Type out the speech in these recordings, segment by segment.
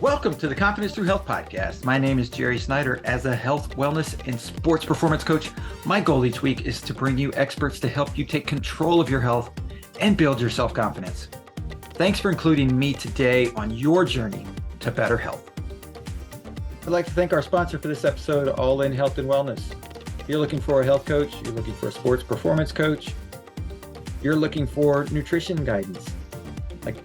Welcome to the Confidence Through Health podcast. My name is Jerry Snyder. As a health, wellness, and sports performance coach, my goal each week is to bring you experts to help you take control of your health and build your self-confidence. Thanks for including me today on your journey to better health. I'd like to thank our sponsor for this episode, All In Health and Wellness. If you're looking for a health coach, you're looking for a sports performance coach, you're looking for nutrition guidance, like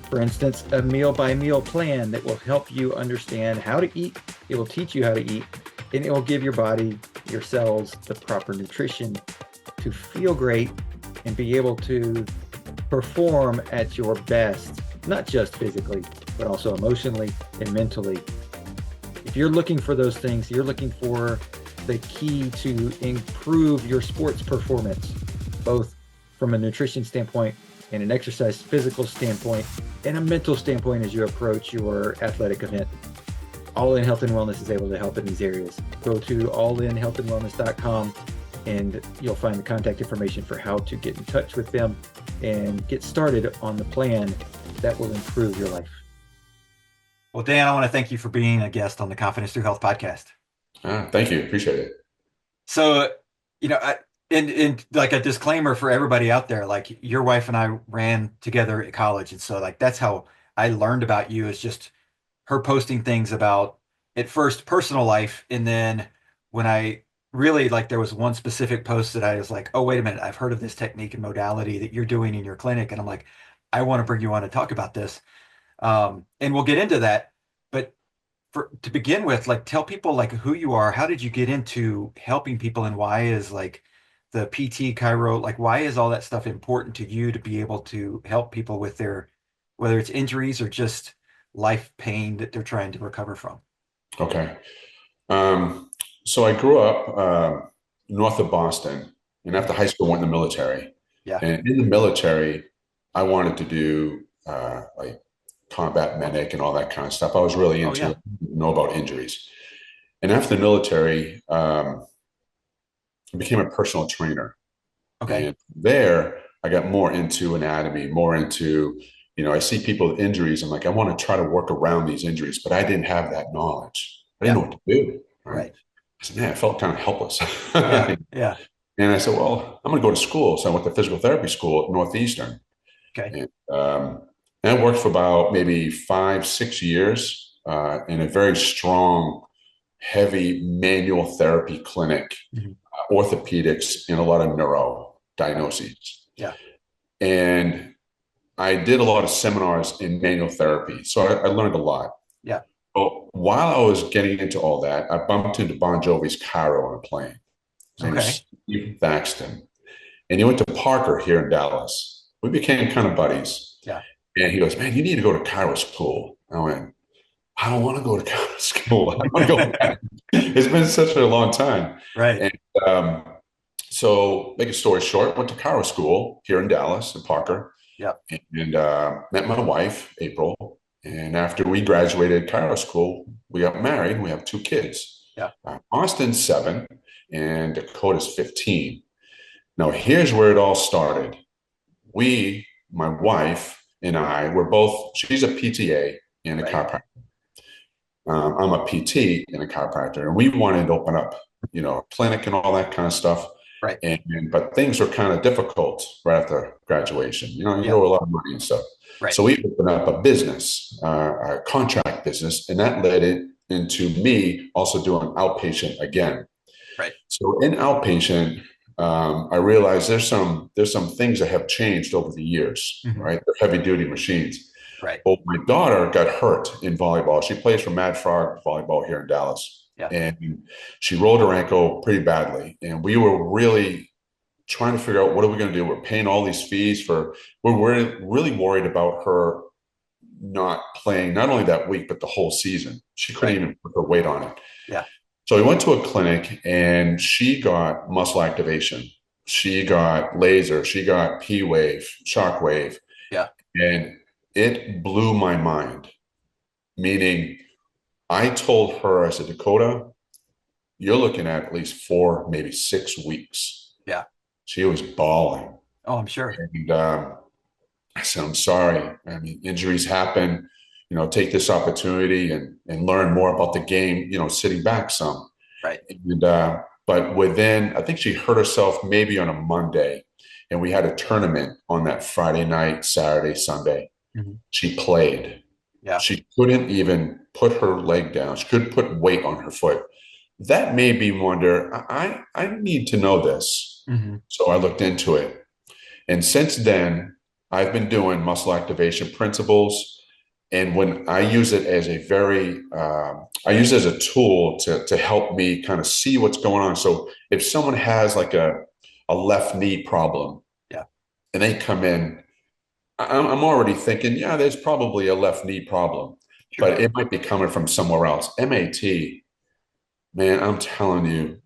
for instance, a meal by meal plan that will help you understand how to eat. It will teach you how to eat, and it will give your body, your cells, the proper nutrition to feel great and be able to perform at your best, not just physically, but also emotionally and mentally. If you're looking for those things, you're looking for the key to improve your sports performance, both from a nutrition standpoint and an exercise physical standpoint and a mental standpoint as you approach your athletic event. All In Health and Wellness is able to help in these areas. Go to allinhealthandwellness.com and you'll find the contact information for how to get in touch with them and get started on the plan that will improve your life. Well, Dan, I want to thank you for being a guest on the Confidence Through Health podcast. Thank you. Appreciate it. So, and like a disclaimer for everybody out there, like your wife and I ran together at college. And so like, that's how I learned about you, is just her posting things about at first personal life. And then when I really like, there was one specific post that I was like, oh, wait a minute, I've heard of this technique and modality that you're doing in your clinic. And I'm like, I want to bring you on to talk about this. And we'll get into that. But to begin with, like, tell people like who you are. How did you get into helping people, and why is like the PT, chiro, like why is all that stuff important to you to be able to help people with their, whether it's injuries or just life pain that they're trying to recover from? Okay. So I grew up north of Boston, and after high school went in the military. Yeah. And in the military, I wanted to do like combat medic and all that kind of stuff. I was really into know about injuries. And after the military, I became a personal trainer. Okay. And there, I got more into anatomy, more into, I see people with injuries. I'm like, I want to try to work around these injuries, but I didn't have that knowledge. I didn't know what to do. Right. I said, man, I felt kind of helpless. Yeah. And I said, well, I'm going to go to school. So I went to physical therapy school at Northeastern. Okay. And I worked for about maybe 5-6 years in a very strong, heavy manual therapy clinic, orthopedics, and a lot of neuro diagnoses. Yeah. And I did a lot of seminars in manual therapy. So I learned a lot. Yeah. But while I was getting into all that, I bumped into Bon Jovi's chiro on a plane. His name was Steve Thaxton. And he went to Parker here in Dallas. We became kind of buddies. Yeah. And he goes, man, you need to go to chiro school. I went, I don't want to go to chiro school. I want to go back. It's been such a long time. Right. And so make a story short, went to chiro school here in Dallas in Parker. Yeah. And met my wife, April. And after we graduated chiro school, we got married. We have 2 kids. Yeah. Austin's 7 and Dakota's 15. Now, here's where it all started. My wife and I were both, she's a PTA and a chiropractor. I'm a PT and a chiropractor. And we wanted to open up, a clinic and all that kind of stuff. Right. But things were kind of difficult right after graduation. You owe a lot of money and stuff. Right. So we opened up a business, a contract business, and that led it into me also doing outpatient again. Right. So in outpatient, I realized there's some things that have changed over the years, right? They're heavy duty machines. Right. Well, my daughter got hurt in volleyball. She plays for Mad Frog volleyball here in Dallas. Yeah. And she rolled her ankle pretty badly. And we were really trying to figure out, what are we going to do? We're paying all these fees we're really worried about her not playing, not only that week, but the whole season. She couldn't even put her weight on it. Yeah. So we went to a clinic and she got muscle activation. She got laser. She got P-wave, shock wave. Yeah. And it blew my mind, meaning I told her, I said, Dakota, you're looking at least 4, maybe 6 weeks. Yeah. She was bawling. Oh, I'm sure. And I said, I'm sorry. I mean, injuries happen. take this opportunity and learn more about the game, sitting back some. Right. And but I think she hurt herself maybe on a Monday, and we had a tournament on that Friday night, Saturday, Sunday. Mhm. She played. Yeah. She couldn't even put her leg down. She couldn't put weight on her foot. That made me wonder, I need to know this. Hmm. So I looked into it. And since then, I've been doing muscle activation principles. And when I use it as I use it as a tool to help me kind of see what's going on. So if someone has like a left knee problem Yeah. and they come in, I'm already thinking, yeah, there's probably a left knee problem, Sure. but it might be coming from somewhere else. MAT, man, I'm telling you,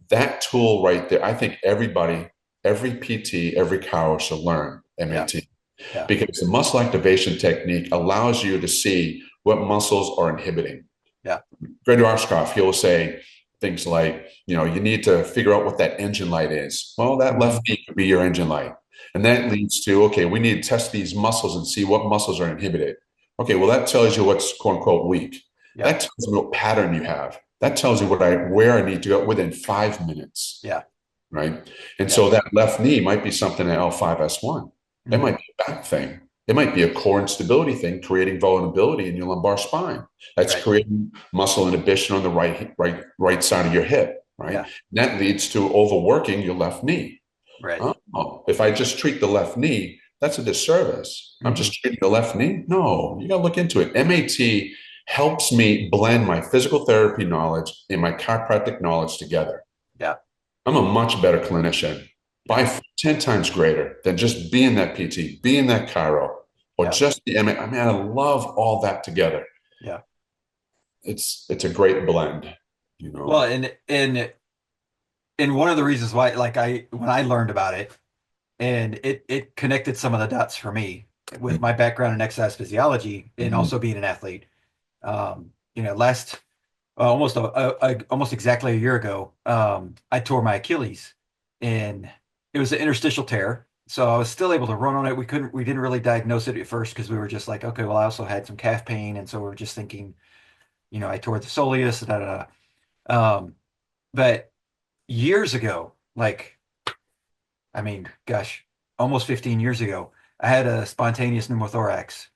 that tool right there, I think every PT, every chiro should learn Yeah. MAT Yeah. because the muscle activation technique allows you to see what muscles are inhibiting. Yeah. Greg Arshkoff, he'll say things like, you need to figure out what that engine light is. Well, that Hmm. left knee could be your engine light. And that leads to, okay, we need to test these muscles and see what muscles are inhibited. Okay, well, that tells you what's quote unquote weak. Yeah. That tells me what pattern you have. That tells you where I need to go within 5 minutes. Yeah. Right. And Yeah. so that left knee might be something at L5S1. It Hmm. might be a back thing. It might be a core instability thing, creating vulnerability in your lumbar spine. That's Right. creating muscle inhibition on the right side of your hip, right? Yeah. And that leads to overworking your left knee. Right. Oh, if I just treat the left knee, that's a disservice. I'm Hmm. just treating the left knee. No, you got to look into it. MAT helps me blend my physical therapy knowledge and my chiropractic knowledge together. Yeah. I'm a much better clinician Yeah. by 10 times greater than just being that PT, being that chiro, or Yeah. just the MA. I mean, I love all that together. Yeah. It's a great blend, you Well, know. and one of the reasons why, like when I learned about it, and it connected some of the dots for me with my background in exercise physiology and Mhm. also being an athlete. Last almost exactly a year ago, I tore my Achilles, and it was an interstitial tear. So I was still able to run on it. We didn't really diagnose it at first because we were just like, okay, well, I also had some calf pain, and so we were just thinking, I tore the soleus, da da da. But years ago, like, I mean, gosh, almost 15 years ago, I had a spontaneous pneumothorax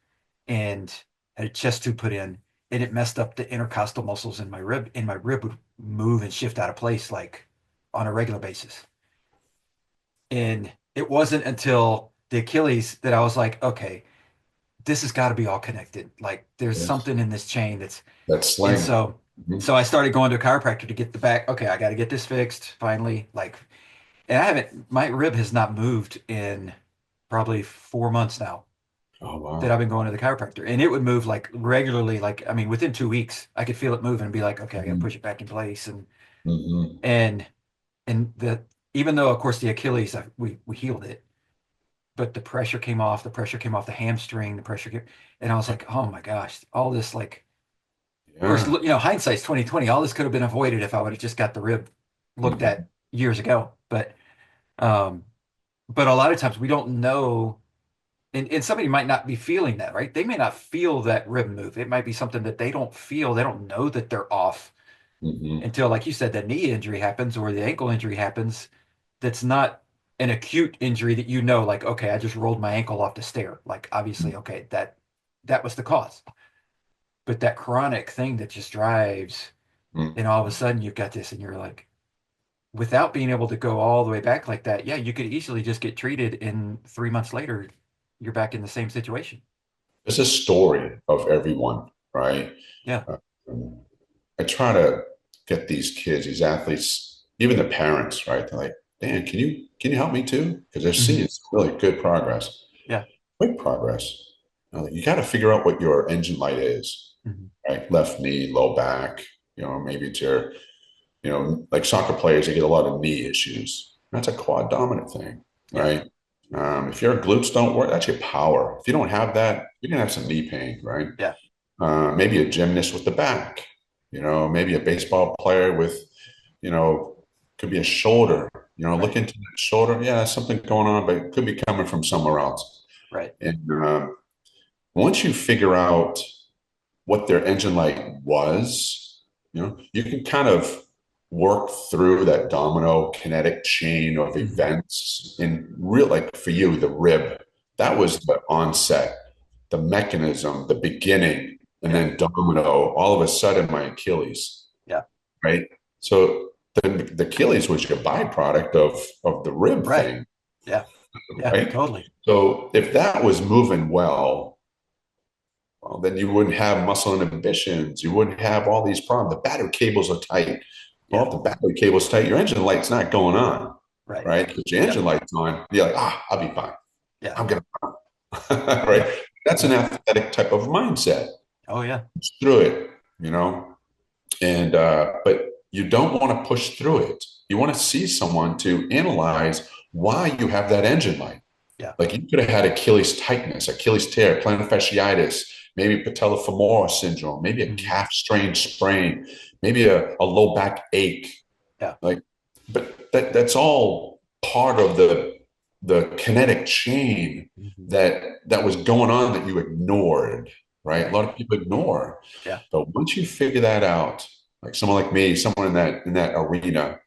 and had a chest tube put in, and it messed up the intercostal muscles in my rib, and my rib would move and shift out of place like on a regular basis. And it wasn't until the Achilles that I was like, okay, this has got to be all connected. Like there's Yes. something in this chain that's, That and sling. so, Mhm. so I started going to a chiropractor to get the back. Okay, I got to get this fixed finally. Like, and I haven't, my rib has not moved in probably 4 months now Oh, that I've wow. been going to the chiropractor, and it would move like regularly. Like, I mean, within 2 weeks, I could feel it moving and be like, okay, I got to Mhm. push it back in place. Mhm. And, and the, even though of course the Achilles, we healed it, but the pressure came off the hamstring, and I was like, oh my gosh, all this like, of course, Yeah. hindsight's 2020. All this could have been avoided if I would have just got the rib looked at Mhm. years ago. Um, but a lot of times we don't know. And somebody might not be feeling that, right? They may not feel that rib move. It might be something that they don't feel. They don't know that they're off Mhm. until, like you said, the knee injury happens or the ankle injury happens. That's not an acute injury that like, okay, I just rolled my ankle off the stair. Like, obviously, okay, that was the cause. But that chronic thing that just drives, and all of a Mhm. sudden you've got this, and you're like, without being able to go all the way back like that, yeah, you could easily just get treated, and 3 months later, you're back in the same situation. It's a story of everyone, right? Yeah. Um, I try to get these kids, these athletes, even the parents, right? They're like, Dan, can you help me too? Because they're Hmm. seeing some really good progress. Yeah. Quick progress. You got to figure out what your engine light is, Hmm. right? Left knee, low back, maybe it's your, like soccer players, they get a lot of knee issues. That's a quad dominant thing, Yeah. right? If your glutes don't work, that's your power. If you don't have that, you're gonna have some knee pain, right? Yeah. Maybe a gymnast with the back, maybe a baseball player with, you know, could be a shoulder, look Right. into that shoulder. Yeah, something going on, but it could be coming from somewhere else. Right. And Once you figure out what their engine light was, you can kind of work through that domino kinetic chain of Mhm. events. In real, like for you, the rib, that Yeah. was the onset, the mechanism, the beginning, and Yeah. then domino, all of a sudden my Achilles, Yeah. right? So the Achilles was your byproduct of the rib Right. thing, Yeah. Yeah. right? Totally. So if that was moving well, then you wouldn't have muscle inhibitions. You wouldn't have all these problems. The battery cables are tight. Well, Yeah. if the battery cable's tight, your engine light's not going on, Right. right? Because your Yep. engine light's on, you're like, I'll be fine. Yeah. I'm gonna, right? Yep. That's an Yep. athletic type of mindset. Oh yeah. Push through it. And but you don't want to push through it. You want to see someone to analyze why you have that engine light. Yeah. Like you could have had Achilles tightness, Achilles tear, plantar fasciitis, maybe patellofemoral syndrome, maybe a Mhm. calf strain sprain, maybe a low back ache. Yeah. Like, but that's all part of the kinetic chain Mhm. that was going on that you ignored, right? A Right. lot of people ignore. Yeah. But once you figure that out, like someone like me, someone in that arena,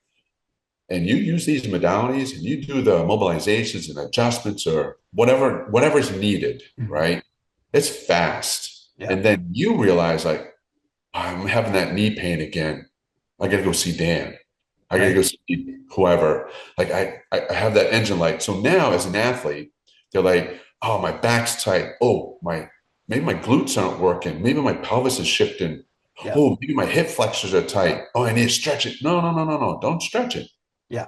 and you use these modalities and you do the mobilizations and adjustments or whatever's needed, Mhm. right? It's fast. Yeah. And then you realize like, I'm having that knee pain again. I gotta go see Dan. I gotta Right. go see whoever. Like I have that engine light. So now as an athlete, they're like, oh, my back's tight. Oh, maybe my glutes aren't working. Maybe my pelvis is shifting. Yeah. Oh, maybe my hip flexors are tight. Oh, I need to stretch it. No, no, no, no, no. Don't stretch it. Yeah.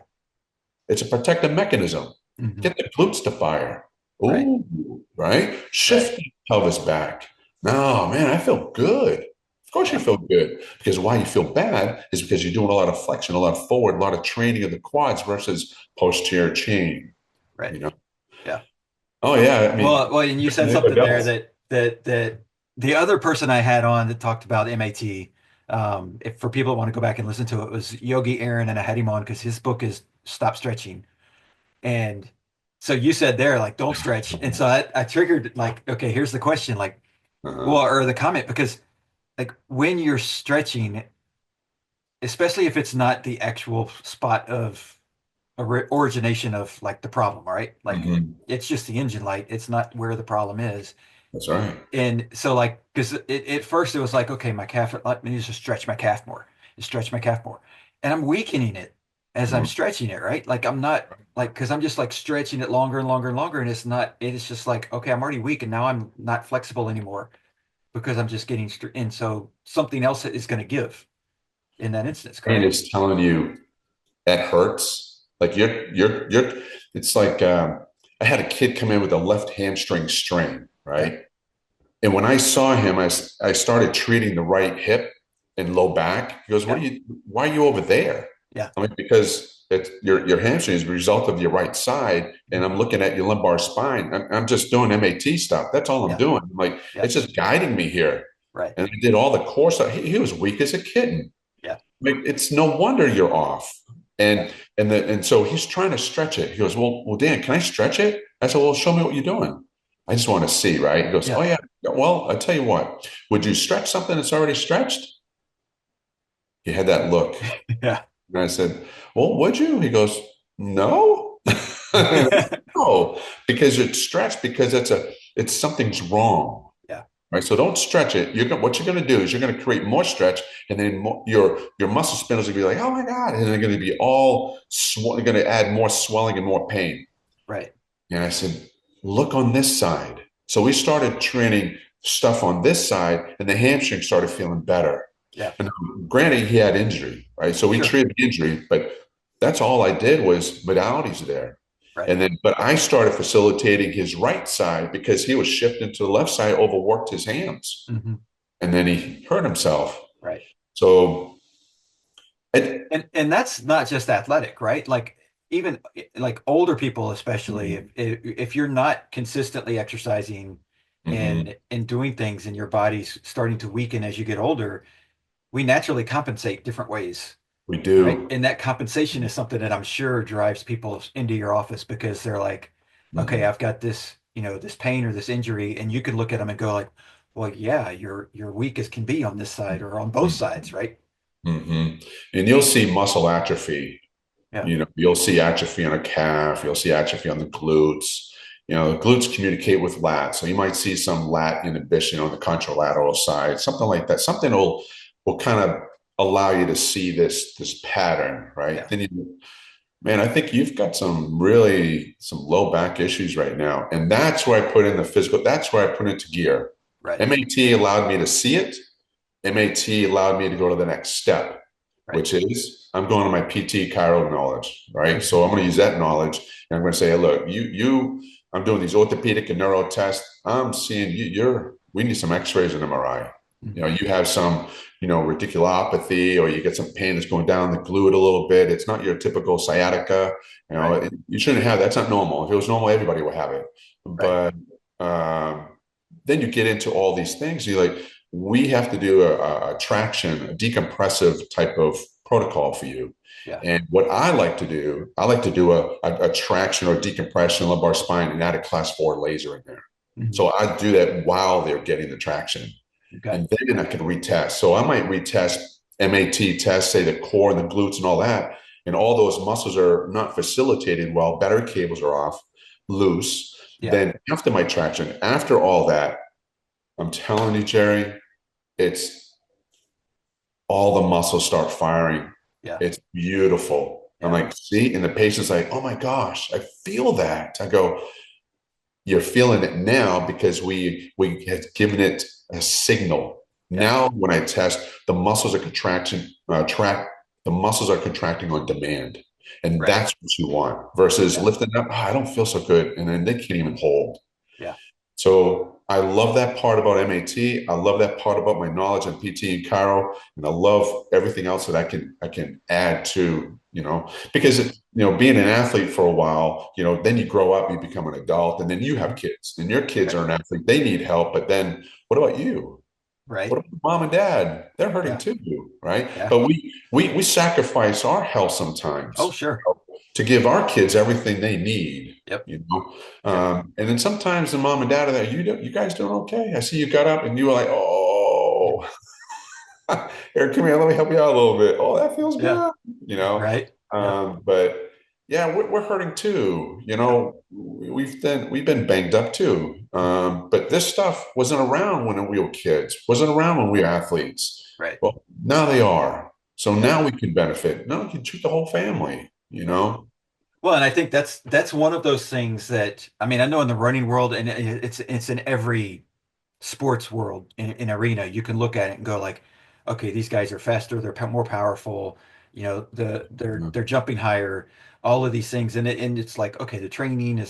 It's a protective mechanism. Mhm. Get the glutes to fire. Right. Ooh, right? Right. Shift the pelvis back. No, man, I feel good. Of course you Yeah. feel good. Because why you feel bad is because you're doing a lot of flexion, a lot of forward, a lot of training of the quads versus posterior chain. Right. You know? Yeah. Oh yeah, I mean, Well, and you said something there that the other person I had on that talked about MAT, if for people that want to go back and listen to it, was Yogi Aaron, and I had him on because his book is Stop Stretching. And so you said there, like, don't stretch. And so I triggered like, okay, here's the question, like, well, uh, or the comment, because like when you're stretching, especially if it's not the actual spot of origination of like the problem, right? Like mhm. it's just the engine light. It's not where the problem is. That's right. And so like, because at first it was like, okay, my calf, let me just stretch my calf more, stretch my calf more. And I'm weakening it as I'm Mhm. stretching it, right? Like I'm not like, because I'm just like stretching it longer and longer and longer. And it's just like, okay, I'm already weak and now I'm not flexible anymore because I'm just getting, and so something else is going to give in that instance, Brain correct? is telling you that hurts. Like you're it's like I had a kid come in with a left hamstring strain, Okay. right? And when I saw him, I started treating the right hip and low back. He goes, Yeah. why are you over there? Yeah. I mean, because your hamstring is a result of your right side. And I'm Mhm. looking at your lumbar spine. I'm just doing MAT stuff. That's all I'm Yeah. doing. I'm like, Yeah. it's just guiding me here. Right. And I did all the core stuff. He was weak as a kitten. Yeah. Like, it's no wonder you're off. Yeah. And so he's trying to stretch it. He goes, well, Dan, can I stretch it? I said, well, show me what you're doing. I just want to see, right? He goes, oh Yeah. yeah. Well, I tell you what, would you stretch something that's already stretched? He had that look. Yeah. And I said, well, would you? He goes, no. No, because it's stretched because it's something's wrong. Yeah. Right. So don't stretch it. What you're going to do is you're going to create more stretch, and then your muscle spindles are going to be like, oh my god, and they're going to be all they're going to add more swelling and more pain. Right. And I said, look on this side. So we started training stuff on this side, and the hamstring started feeling better. Yeah. And granted, he had injury, right? So we Sure. treated the injury, but that's all I did was modalities there. Right. And then, but I started facilitating his right side because he was shifting to the left side, overworked his hands, Hmm. and then he hurt himself. Right. So, it, And that's not just athletic, right? Like even like older people, especially mhm, if you're not consistently exercising mhm, and doing things and your body's starting to weaken as you get older, we naturally compensate different ways, we right? do. And that compensation is something that I'm sure drives people into your office because they're like, okay, Mhm. I've got this. this pain or this injury, and you could look at them and go like, well, yeah, you're weak as can be on this side or on both sides, right? Mm-hmm. And you'll see muscle atrophy. Yeah, You'll see atrophy on a calf. You'll see atrophy on the glutes. The glutes communicate with lats. So you might see some lat inhibition on the contralateral side, something like that. Something will kind of allow you to see this pattern, right? yeah, Man, I think you've got some low back issues right now. And that's where I put in the physical. That's where I put into gear. right, MAT allowed me to see it. MAT allowed me to go to the next step, right. which is I'm going to my PT chiro knowledge, right? Hmm. So I'm going to use that knowledge and I'm going to say, hey, look, I'm doing these orthopedic and neuro tests. I'm seeing we need some x-rays and MRI. Hmm. You have some, radiculopathy, or you get some pain that's going down the glute a little bit. It's not your typical sciatica. Right, You shouldn't have that. That's not normal. If it was normal, everybody would have it. right. But um, then you get into all these things. You're like, we have to do a traction, a decompressive type of protocol for you. Yeah. And what I like to do a traction or decompression lumbar spine and add a class 4 laser in there. Hmm. So I do that while they're getting the traction. Okay. And then I can retest. So I might retest MAT test, say the core and the glutes and all that. And all those muscles are not facilitated well, battery cables are off, loose. Yeah, Then after my traction, after all that, I'm telling you, Jerry, it's all the muscles start firing. yeah, It's beautiful. I'm yeah. like, see, and the patient's like, oh my gosh, I feel that. I go, you're feeling it now because we have given it a signal. Yeah, Now, when I test, the muscles are the muscles are contracting on demand, and right. that's what you want versus Yeah, lifting up. Oh, I don't feel so good, and then they can't even hold. yeah, So I love that part about MAT. I love that part about my knowledge on PT and Chiro, and I love everything else that I can add to, because being an athlete for a while, then you grow up, you become an adult, and then you have kids, and your kids right, are an athlete. They need help, but then what about you? What right. about mom and dad? They're hurting Yeah, too, right? yeah. But we sacrifice our health Oh, sometimes sure. to give our kids everything they need, Yep, you know. yep. And then sometimes the mom and dad are there. You guys doing okay? I see you got up and you were like, oh, here, come here, let me help you out a little bit. Oh, that feels Yeah, good, you know. right. Yep, But yeah, we're hurting too. yep. We've been banged up too. But this stuff wasn't around when we were kids. Wasn't around when we were athletes. Right. Well, now they are. So Yeah, now we can benefit. Now we can treat the whole family. You yeah. know. Well, and I think that's one of those things that I mean, I know in the running world, and it's in every sports world in arena, you can look at it and go like, okay, these guys are faster, they're more powerful, they're jumping higher, all of these things, and it's like, okay, the training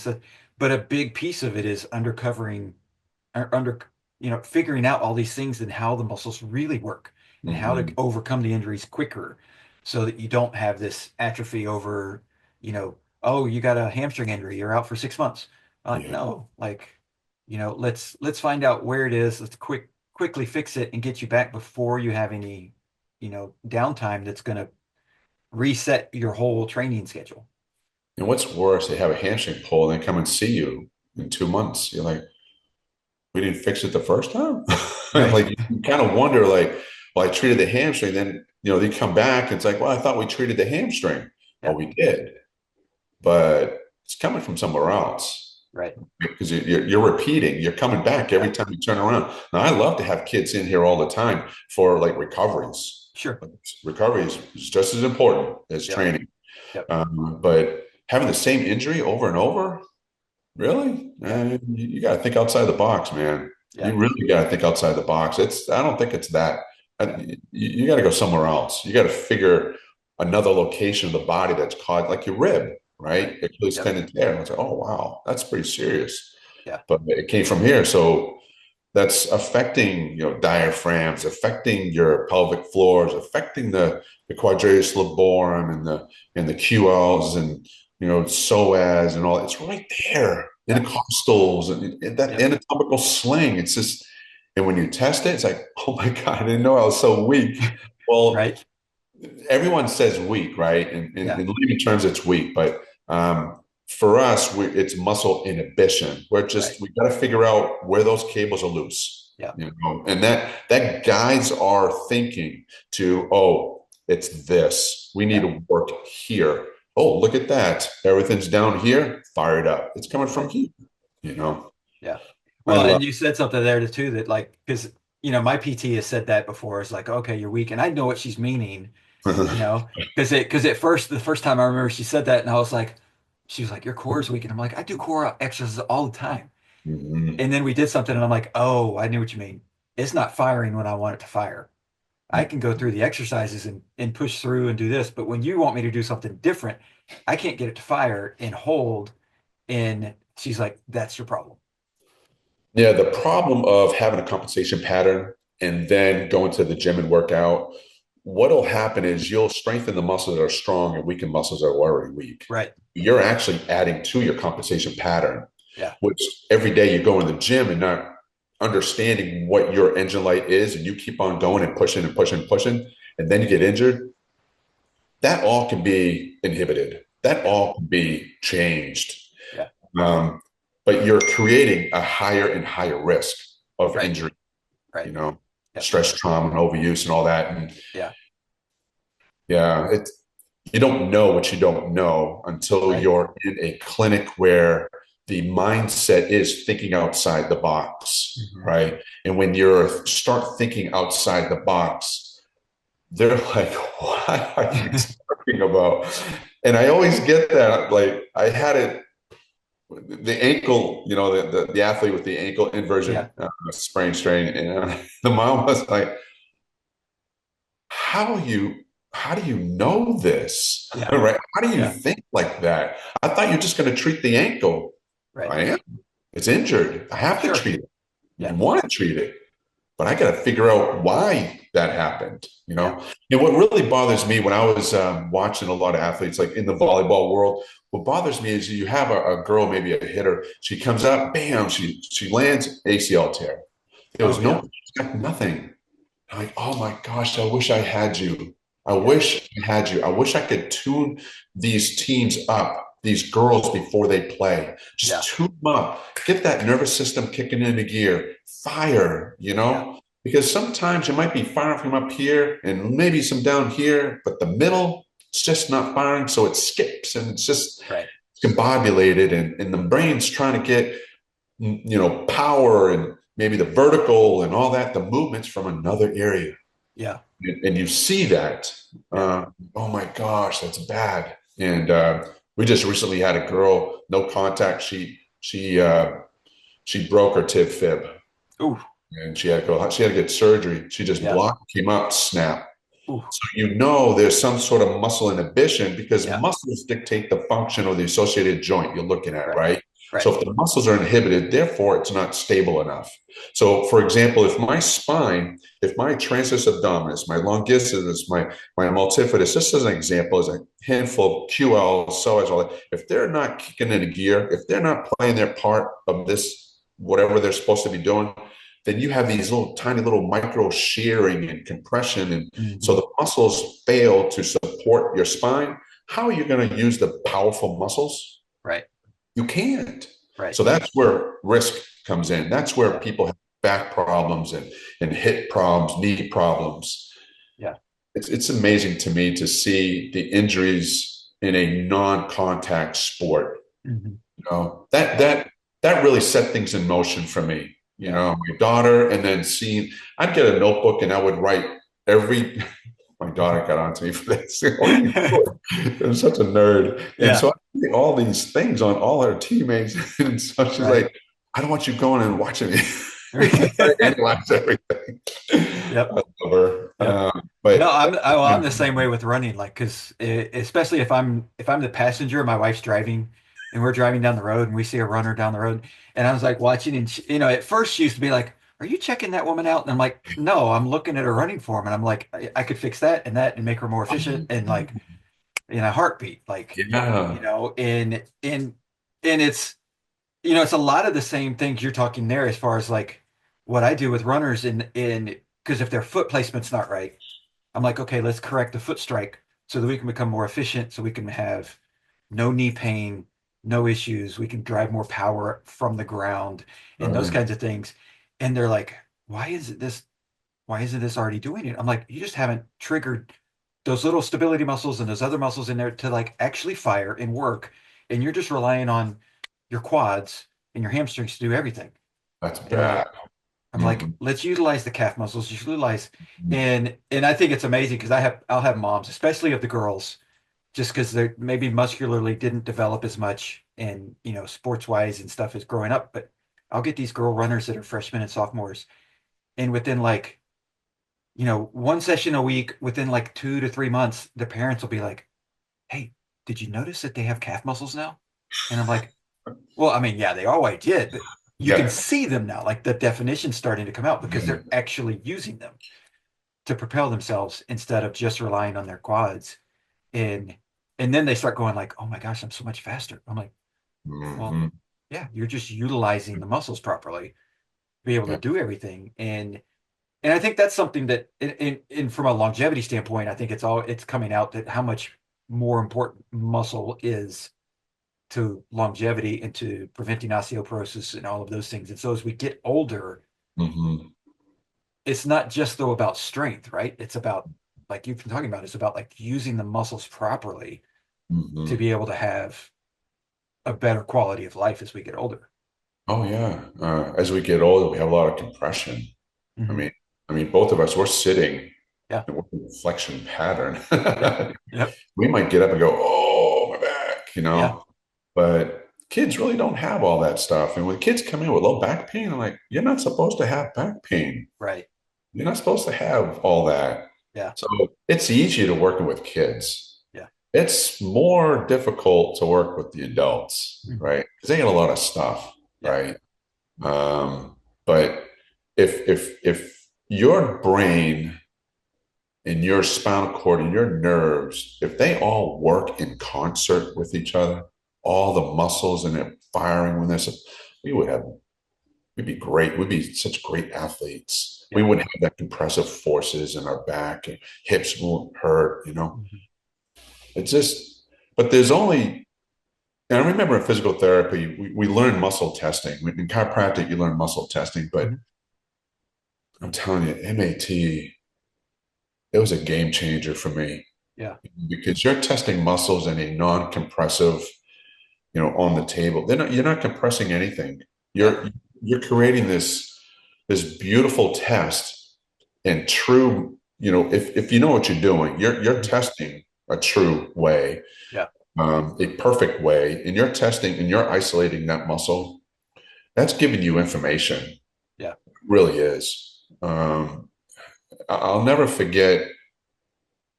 but a big piece of it is undercovering under figuring out all these things and how the muscles really work and how to Mhm. overcome the injuries quicker so that you don't have this atrophy over, oh, you got a hamstring injury, you're out for 6 months. Like, Yeah. no, like, let's find out where it is. Let's quickly fix it and get you back before you have any, downtime that's going to reset your whole training schedule. And what's worse, they have a hamstring pull and they come and see you in 2 months. You're like, we didn't fix it the first time. Right. Like you kind of wonder, like, well, I treated the hamstring. Then they come back. And it's like, well, I thought we treated the hamstring. Oh, Yeah. we did, but it's coming from somewhere else Right. because you're repeating. You're coming back every Yeah. time you turn around. Now, I love to have kids in here all the time for like recoveries. Sure. Recovery is just as important as Yep. training. Yep. But having the same injury over and over, really? Yeah. You got to think outside the box, man. Yeah. You really got to think outside the box. I don't think it's that. You got to go somewhere else. You got to figure another location of the body that's caused, like your rib, Right. right? Achilles Yep. tendon tear. And it's like, oh wow, that's pretty serious. Yeah. But it came from here, so that's affecting diaphragms, affecting your pelvic floors, affecting the quadratus laborum and the QLs and psoas and all. It's right there, Yeah. intercostals and that Yep. anatomical sling. It's just, and when you test it, it's like, oh my God, I didn't know I was so weak. Well, Right. everyone says weak, right? In Yeah. layman terms, it's weak, but for us, it's muscle inhibition. Right. We got to figure out where those cables are loose, Yeah. and that guides our thinking to, oh, it's this. We need Yeah. to work here. Oh, look at that. Everything's down here. Fire it up. It's coming from Right. here. Yeah. Yeah. I Well, love. and you said something there too that like, because my PT has said that before. It's like, okay, you're weak, and I know what she's meaning. Because the first time I remember she said that, and I was like, she was like, your core is weak, and I'm like, I do core exercises all the time. Mhm. And then we did something, and I'm like, oh, I knew what you mean. It's not firing when I want it to fire. I can go through the exercises and push through and do this, but when you want me to do something different, I can't get it to fire and hold. And she's like, that's your problem. Yeah, the problem of having a compensation pattern and then going to the gym and work out, what'll happen is you'll strengthen the muscles that are strong and weaken muscles that are already weak. Right. You're actually adding to your compensation pattern, Yeah. which every day you go in the gym and not understanding what your engine light is, and you keep on going and pushing and pushing and pushing, and then you get injured. That all can be inhibited. That Yeah. all can be changed. Yeah. Um, but you're creating a higher and higher risk of Right. injury, Right. Yep. stress, trauma, and overuse and all that. And Yeah. yeah, you don't know what you don't know until Right. you're in a clinic where the mindset is thinking outside the box, Hmm. right? And when you start thinking outside the box, they're like, what are you talking about? And I always get that. Like I had it, the ankle, the athlete with the ankle Yeah. inversion, sprain strain. And the mom was like, how you how do you know this? Yeah. Right? How do you Yeah. think like that? I thought you're just going to treat the ankle. Right. I am. It's injured. I have to Sure. treat it. I Yeah. want to treat it, but I got to figure out why that happened. Yeah. And what really bothers me when I was watching a lot of athletes, like in the volleyball world, what bothers me is you have a girl, maybe a hitter. She comes up, bam, she lands ACL tear. There Oh was yeah. no nothing. I'm like, oh my gosh, I wish I had you. I Yeah. wish I had you. I wish I could tune these teams up, these girls before they play. Yeah. Just tune them up. Get that nervous system kicking into gear. Fire, Yeah. because sometimes you might be firing from up here and maybe some down here, but the middle, it's just not firing. So it skips and it's just Right. discombobulated and the brain's trying to get power and maybe the vertical and all that, the movements from another area. Yeah. And you see that, Yeah. oh my gosh, that's bad. And we just recently had a girl, no contact. She broke her tib fib Ooh. and she had to get surgery. She just Yeah. blocked, came up, snap. Ooh. So there's some sort of muscle inhibition because Yeah. muscles dictate the function or the associated joint you're looking at, Right. right? Right. So if the muscles are inhibited, therefore it's not stable enough. So for example, if my transverse abdominis, my longissimus, my multifidus, just as an example, as a handful of QL, psoas, all that, if they're not kicking into gear, if they're not playing their part of this, whatever they're supposed to be doing, then you have these little tiny little micro shearing and compression. And so Hmm. the muscles fail to support your spine. How are you going to use the powerful muscles? Right. You can't. Right. So that's where risk comes in. That's where Yeah. people have back problems and hip problems, knee problems. Yeah. It's amazing to me to see the injuries in a non-contact sport. Hmm. Yeah. That really set things in motion for me. Yeah. My daughter, and then I'd get a notebook and I would write every. My daughter got onto me for this. What are you doing? I'm such a nerd, and Yeah. so I see all these things on all her teammates, and so she's Right. like, "I don't want you going and watching me because I analyze everything." Yep. I love her, Yep. No, but I'm the same way with running. Like, because especially if I'm the passenger, my wife's driving, and we're driving down the road, and we see a runner down the road, and I was like watching, and at first she used to be like, "Are you checking that woman out?" And I'm like, "No, I'm looking at her running form," and I'm like, I could fix that and make her more efficient, and like in a heartbeat, like yeah, and it's a lot of the same things you're talking there as far as like what I do with runners in because if their foot placement's not right. I'm like, okay, let's correct the foot strike so that we can become more efficient, so we can have no knee pain no issues. We can drive more power from the ground and those Right. kinds of things. And they're like, why is it this? Why isn't this already doing it? I'm like, you just haven't triggered those little stability muscles and those other muscles in there to like actually fire and work. And you're just relying on your quads and your hamstrings to do everything. That's And bad. I'm like, Mhm. let's utilize the calf muscles, utilize, and I think it's amazing because I'll have moms, especially of the girls, just because they maybe muscularly didn't develop as much and sports wise and stuff as growing up. But I'll get these girl runners that are freshmen and sophomores, and within like one session a week, within like 2 to 3 months, the parents will be like, "Hey, did you notice that they have calf muscles now?" And I'm like, "Well, I mean, yeah, they always did, but you can Yeah. see them now. Like the definition's starting to come out because Yeah. they're actually using them to propel themselves instead of just relying on their quads." And and then they start going like, "Oh my gosh, I'm so much faster." I'm like, "Well, Mhm. yeah, you're just utilizing the muscles properly to be able to Yeah. do everything." And I think that's something that in from a longevity standpoint, I think it's coming out that how much more important muscle is to longevity and to preventing osteoporosis and all of those things. And so as we get older, Mhm. it's not just though about strength, right? It's about like you've been talking about, it's about like using the muscles properly to Mhm. be able to have a better quality of life as we get older. Oh yeah. As we get older, we have a lot of compression. I Hmm. mean, both of us, we're sitting Yeah. and we're in a flexion pattern. Yep. Yep. We might get up and go, "Oh, my back," Yeah. but kids really don't have all that stuff. And when kids come in with low back pain, I'm like, you're not supposed to have back pain. Right. You're not supposed to have all that. Yeah. So it's easier to work with kids. Yeah. It's more difficult to work with the adults, Mhm. right? Because they got a lot of stuff, Yeah. right? But if your brain and your spinal cord and your nerves, if they all work in concert with each other, all the muscles and it firing when there's we would have we'd be great. We'd be such great athletes. We Yeah. wouldn't have that compressive forces in our back and hips won't hurt. Mhm. It's just, but there's only, and I remember in physical therapy, we learned muscle testing. In chiropractic, you learn muscle testing, but Mhm. I'm telling you, MAT, it was a game changer for me Yeah. because you're testing muscles in a non-compressive, on the table. You're not compressing anything. Yeah. You're creating this beautiful test and true, if you know what you're doing, you're Mhm. testing a true way, Yeah. a perfect way, and you're testing and you're isolating that muscle. That's giving you information. It Yeah. really is. I'll never forget.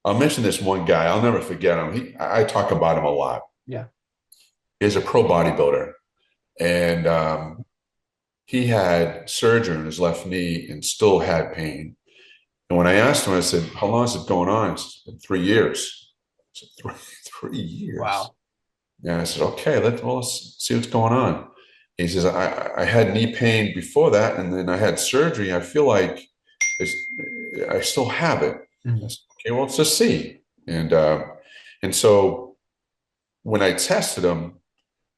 I'll mention this one guy. I'll never forget him. I talk about him a lot. Yeah. He's a pro bodybuilder, and he had surgery on his left knee and still had pain. And when I asked him, I said, "How long is it going on?" It's been 3 years. I said, three years. Wow. Yeah, I said, "Okay, let's see what's going on." He says, I had knee pain before that, and then I had surgery. I feel like it's, I still have it. I Mhm. said, "Okay, well, let's just see." And so when I tested him,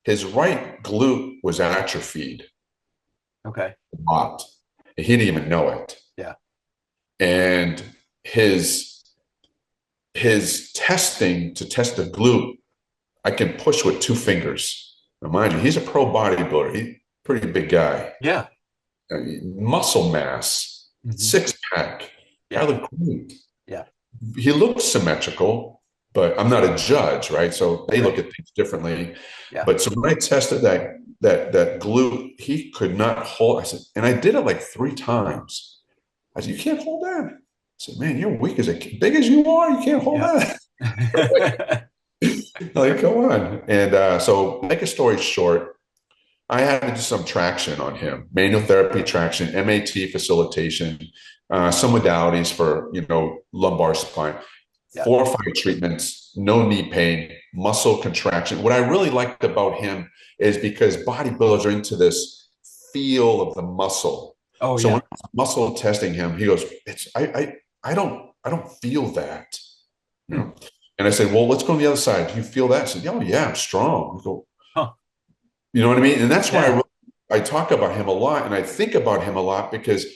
his right glute was atrophied Okay. a lot. He didn't even know it. Yeah. And his testing to test the glute, I can push with 2 fingers. Now, mind you, he's a pro bodybuilder. He's a pretty big guy. Yeah. I mean, muscle mass, Hmm. 6 pack. Guy Yeah. looked great. Yeah. He looked symmetrical, but I'm not a judge, right? So they look Right. at things differently. Yeah. But so when I tested that glute, he could not hold. I said, and I did it like 3 times. I said, "You can't hold that." I said, "Man, you're weak as big as you are. You can't hold Yeah. that." Like, come on. And so, make a story short, I had to do some traction on him, manual therapy traction, MAT facilitation, some modalities for, lumbar spine, Yeah. 4 or 5 treatments, no knee pain, muscle contraction. What I really liked about him is because bodybuilders are into this feel of the muscle. Oh So when yeah. I was muscle testing him, he goes, I don't feel that. You Hmm. know? And I said, "Well, let's go on the other side. Do you feel that?" I said, "Oh yeah, I'm strong." I go, Huh. You know what I mean? And that's why Yeah. I talk about him a lot and I think about him a lot because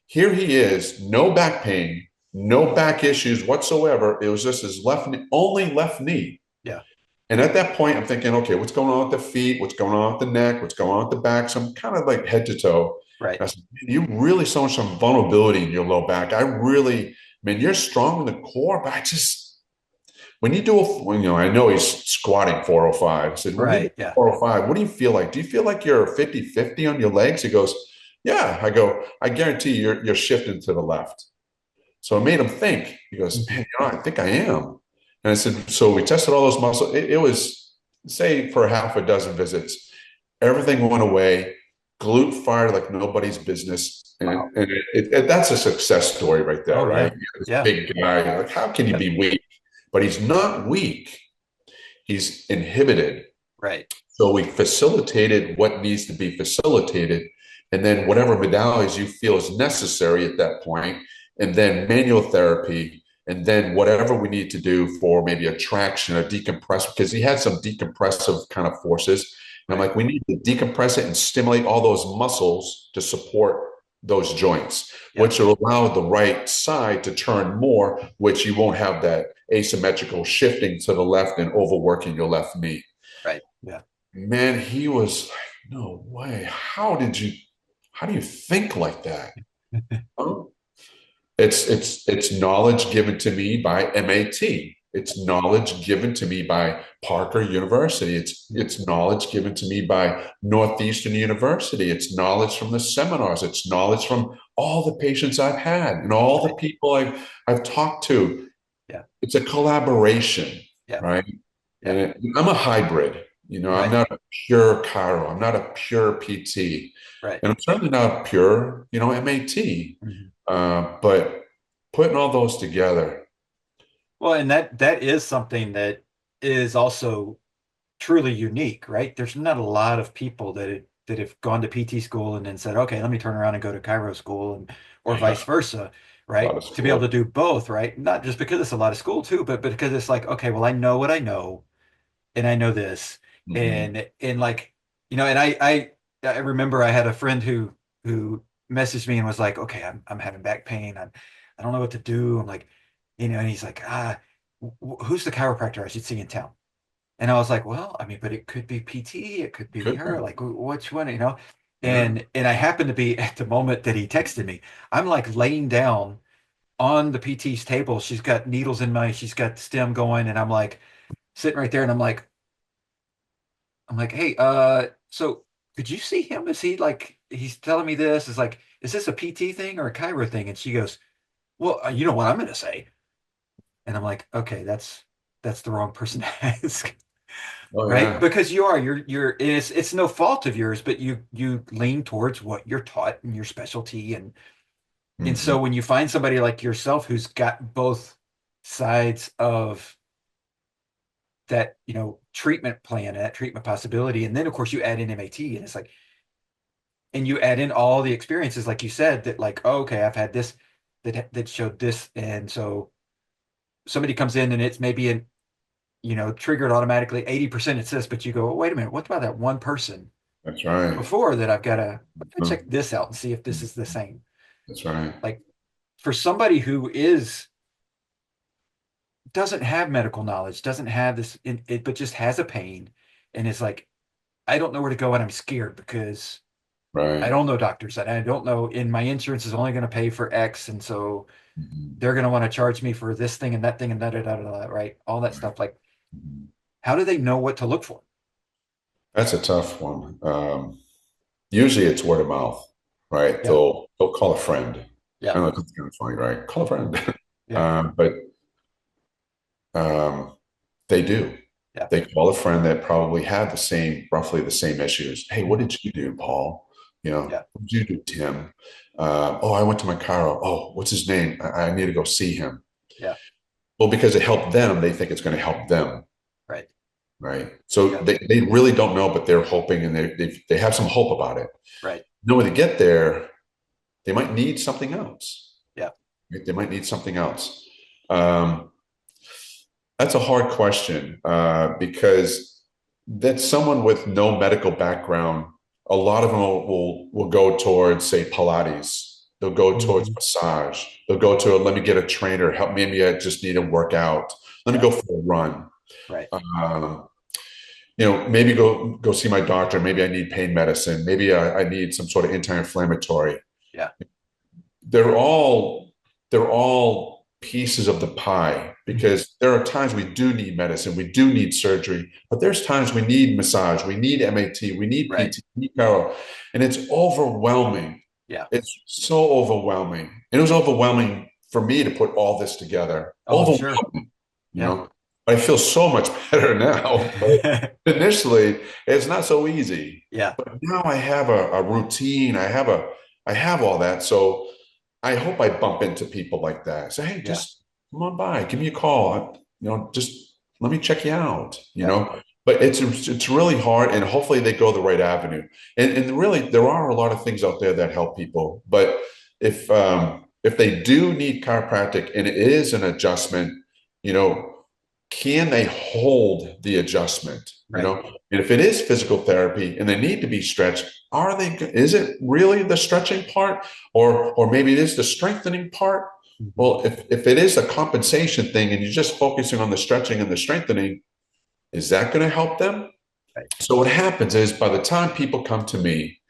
here he is, no back pain, no back issues whatsoever. It was just his left knee, only left knee. Yeah. And at that point, I'm thinking, okay, what's going on with the feet? What's going on with the neck? What's going on with the back? So I'm kind of like head to toe. Right. And I said, you really showing some vulnerability in your low back. I really, man, you're strong in the core, but I just, when you do when, I know he's squatting 405. I said, when you do Right. Yeah. 405, what do you feel like? Do you feel like you're 50-50 on your legs? He goes, yeah. I go, I guarantee you're shifting to the left. So it made him think. He goes, Mhm. man, I think I am. And I said, so we tested all those muscles. It was, say, for half a dozen visits, everything went away. Glute fired like nobody's business. Wow. And that's a success story right there, Oh right? yeah. This Yeah. big guy, like, how can you Yep. be weak? But he's not weak. He's inhibited. Right. So we facilitated what needs to be facilitated. And then whatever modalities you feel is necessary at that point, and then manual therapy, and then whatever we need to do for maybe a traction, a decompress, because he had some decompressive kind of forces. And I'm Right. like, we need to decompress it and stimulate all those muscles to support those joints, Yep. which will allow the right side to turn more, which you won't have that asymmetrical shifting to the left and overworking your left knee. Right. Yeah. Man, he was like, no way. How do you think like that? Oh, it's knowledge given to me by MAT. It's knowledge given to me by Parker University. It's knowledge given to me by Northeastern University. It's knowledge from the seminars. It's knowledge from all the patients I've had and all the Right. people I've talked to. Yeah. It's a collaboration, Yeah. right? Yeah. I'm a hybrid. I'm Right. not a pure chiro. I'm not a pure PT, Right. and I'm certainly not a pure, MAT. Mhm. But putting all those together, Well, and that is something that is also truly unique, right? There's not a lot of people that have gone to PT school and then said, okay, let me turn around and go to Chiro school and or yeah, vice versa, a lot right? of To be able to school. do both, right? Not just because it's a lot of school too, but because it's like, okay, well, I know what I know and I know this. Hmm. And like, and I remember I had a friend who messaged me and was like, okay, I'm having back pain. I don't know what to do. I'm like, and he's like, who's the chiropractor I should see in town? And I was like, well, I mean, but it could be PT, it could be Could her, be. like which one? Yeah. And I happened to be at the moment that he texted me. I'm like laying down on the PT's table. She's got stem going, and I'm like sitting right there, and I'm like, hey, so could you see him? Is he like he's telling me this? Is like, is this a PT thing or a Kyra thing? And she goes, well, you know what I'm gonna say. And I'm like, okay, that's the wrong person to ask. Oh Right? yeah. Because you're it's no fault of yours, but you lean towards what you're taught and your specialty and Hmm. so when you find somebody like yourself who's got both sides of that, treatment plan, that treatment possibility, and then of course you add in MAT and it's like and you add in all the experiences like you said that like, oh, okay, I've had this that showed this and so somebody comes in and it's maybe an triggered automatically 80% it's this, but you go, oh, wait a minute, what about that one person That's right. before that I've got to Mhm. check this out and see if this is the same. That's right. Like for somebody who is doesn't have medical knowledge, doesn't have this but just has a pain and is like, I don't know where to go and I'm scared because I Right. don't know doctors and I don't know and my insurance is only going to pay for X and so Mhm. they're going to want to charge me for this thing and that thing and right? All that Right. stuff. Like, Mhm. how do they know what to look for? That's a tough one. Usually it's word of mouth, right? Yeah. They'll call a friend. Yeah. I know it's kind of funny, right? Call a friend. Yeah. But they do. Yeah. They call a friend that probably had roughly the same issues. Hey, what Mhm. did you do, Paul? Yeah. What did you do, Tim? Oh, I went to my car. Oh, what's his name? I need to go see him. Yeah. Well, because it helped them, they think it's going to help them, Right. right? So Yeah. they really don't know, but they're hoping and they have some hope about it. Right. When they get there, they might need something else. Yeah. Right? They might need something else. Um, that's a hard question because that someone with no medical background, a lot of them will go towards, say, Pilates. They'll go towards Mhm. massage. They'll go to, let me get a trainer. Help, maybe I just need a workout. Let me Yeah. go for a run. Right. Um, maybe go see my doctor. Maybe I need pain medicine. Maybe I need some sort of anti-inflammatory. Yeah. They're all they're all pieces of the pie Mhm. because there are times we do need medicine, we do need surgery, but there's times we need massage, we need MAT, we need Right. PT, we need chiro, and it's overwhelming. Yeah. It's so overwhelming. And it was overwhelming for me to put all this together. Oh, I'm sure. Overwhelming, you Yeah. know. I feel so much better now. But initially, it's not so easy. Yeah. But now I have a routine. I have all that. So I hope I bump into people like that. Say, hey, Yeah. just come on by, give me a call. Just let me check you out. Yeah. But it's really hard, and hopefully they go the right avenue. And really, there are a lot of things out there that help people. But if they do need chiropractic and it is an adjustment, you know, can they hold the adjustment? Right. And if it is physical therapy and they need to be stretched, is it really the stretching part, or maybe it is the strengthening part? Mhm. Well, if it is a compensation thing and you're just focusing on the stretching and the strengthening, is that going to help them? Right. So what happens is by the time people come to me,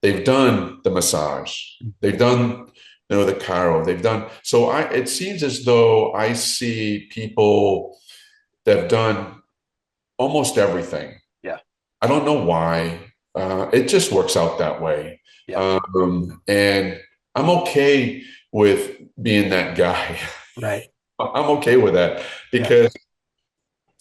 they've done the massage, Mhm. they've done the chiro, they've done. So it seems as though I see people that have done almost everything. Yeah. I don't know why. It just works out that way. Yeah. And I'm okay with being that guy. Right. I'm okay with that Yeah. because,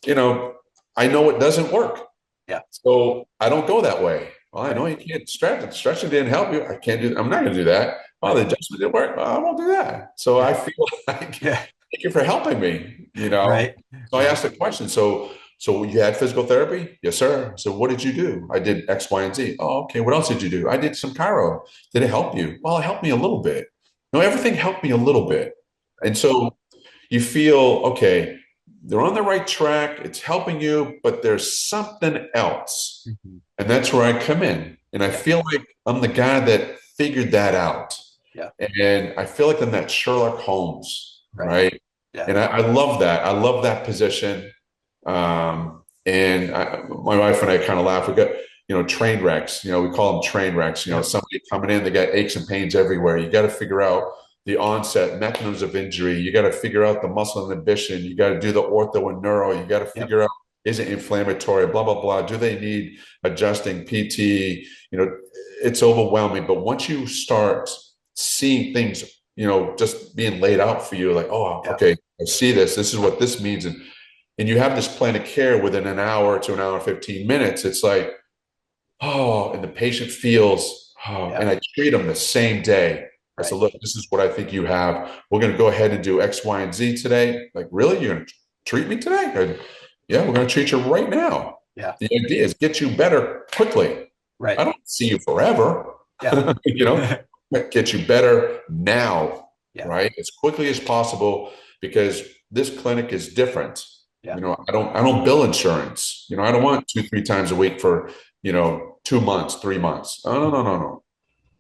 you know, I know it doesn't work. Yeah. So I don't go that way. Well, I know Right. you can't stretch. Stretching didn't help you. I can't do. I'm not going to do that. Oh, the Right. adjustment didn't work. Well, I won't do that. So Yeah. I feel like Yeah. thank you for helping me. Right. So I Right. asked the question. So you had physical therapy? Yes, sir. So what did you do? I did X, Y, and Z. Oh, okay. What else did you do? I did some chiro. Did it help you? Well, it helped me a little bit. No, everything helped me a little bit. And Right. so you feel okay, they're on the right track, it's helping you, but there's something else. Mhm. And that's where I come in. And I Yeah. feel like I'm the guy that figured that out. Yeah. And I feel like I'm that Sherlock Holmes, Right. right? Yeah. And I love that. I love that position. My wife and I kind of laugh. We got, train wrecks. We call them train wrecks. Yep. Somebody coming in, they got aches and pains everywhere. You got to figure out the onset mechanisms of injury. You got to figure out the muscle inhibition. You got to do the ortho and neuro. You got to Yep. figure out, is it inflammatory? Blah, blah, blah. Do they need adjusting PT? It's overwhelming. But once you start seeing things, just being laid out for you, like, oh, Yeah. okay, I see this. This is what this means. And you have this plan of care within an hour to an hour and 15 minutes. It's like, oh, and the patient feels, oh, Yeah. and I treat them the same day. I said, Right. look, this is what I think you have. We're going to go ahead and do X, Y, and Z today. Like, really? You're going to treat me today? Yeah, we're going to treat you right now. Yeah. The idea is get you better quickly. Right. I don't see you forever. Yeah. Get you better now, Yeah. right? As quickly as possible, because this clinic is different. Yeah. I don't bill insurance. I don't want 2, 3 times a week for, 2 months, 3 months. Oh, no, no, no, no.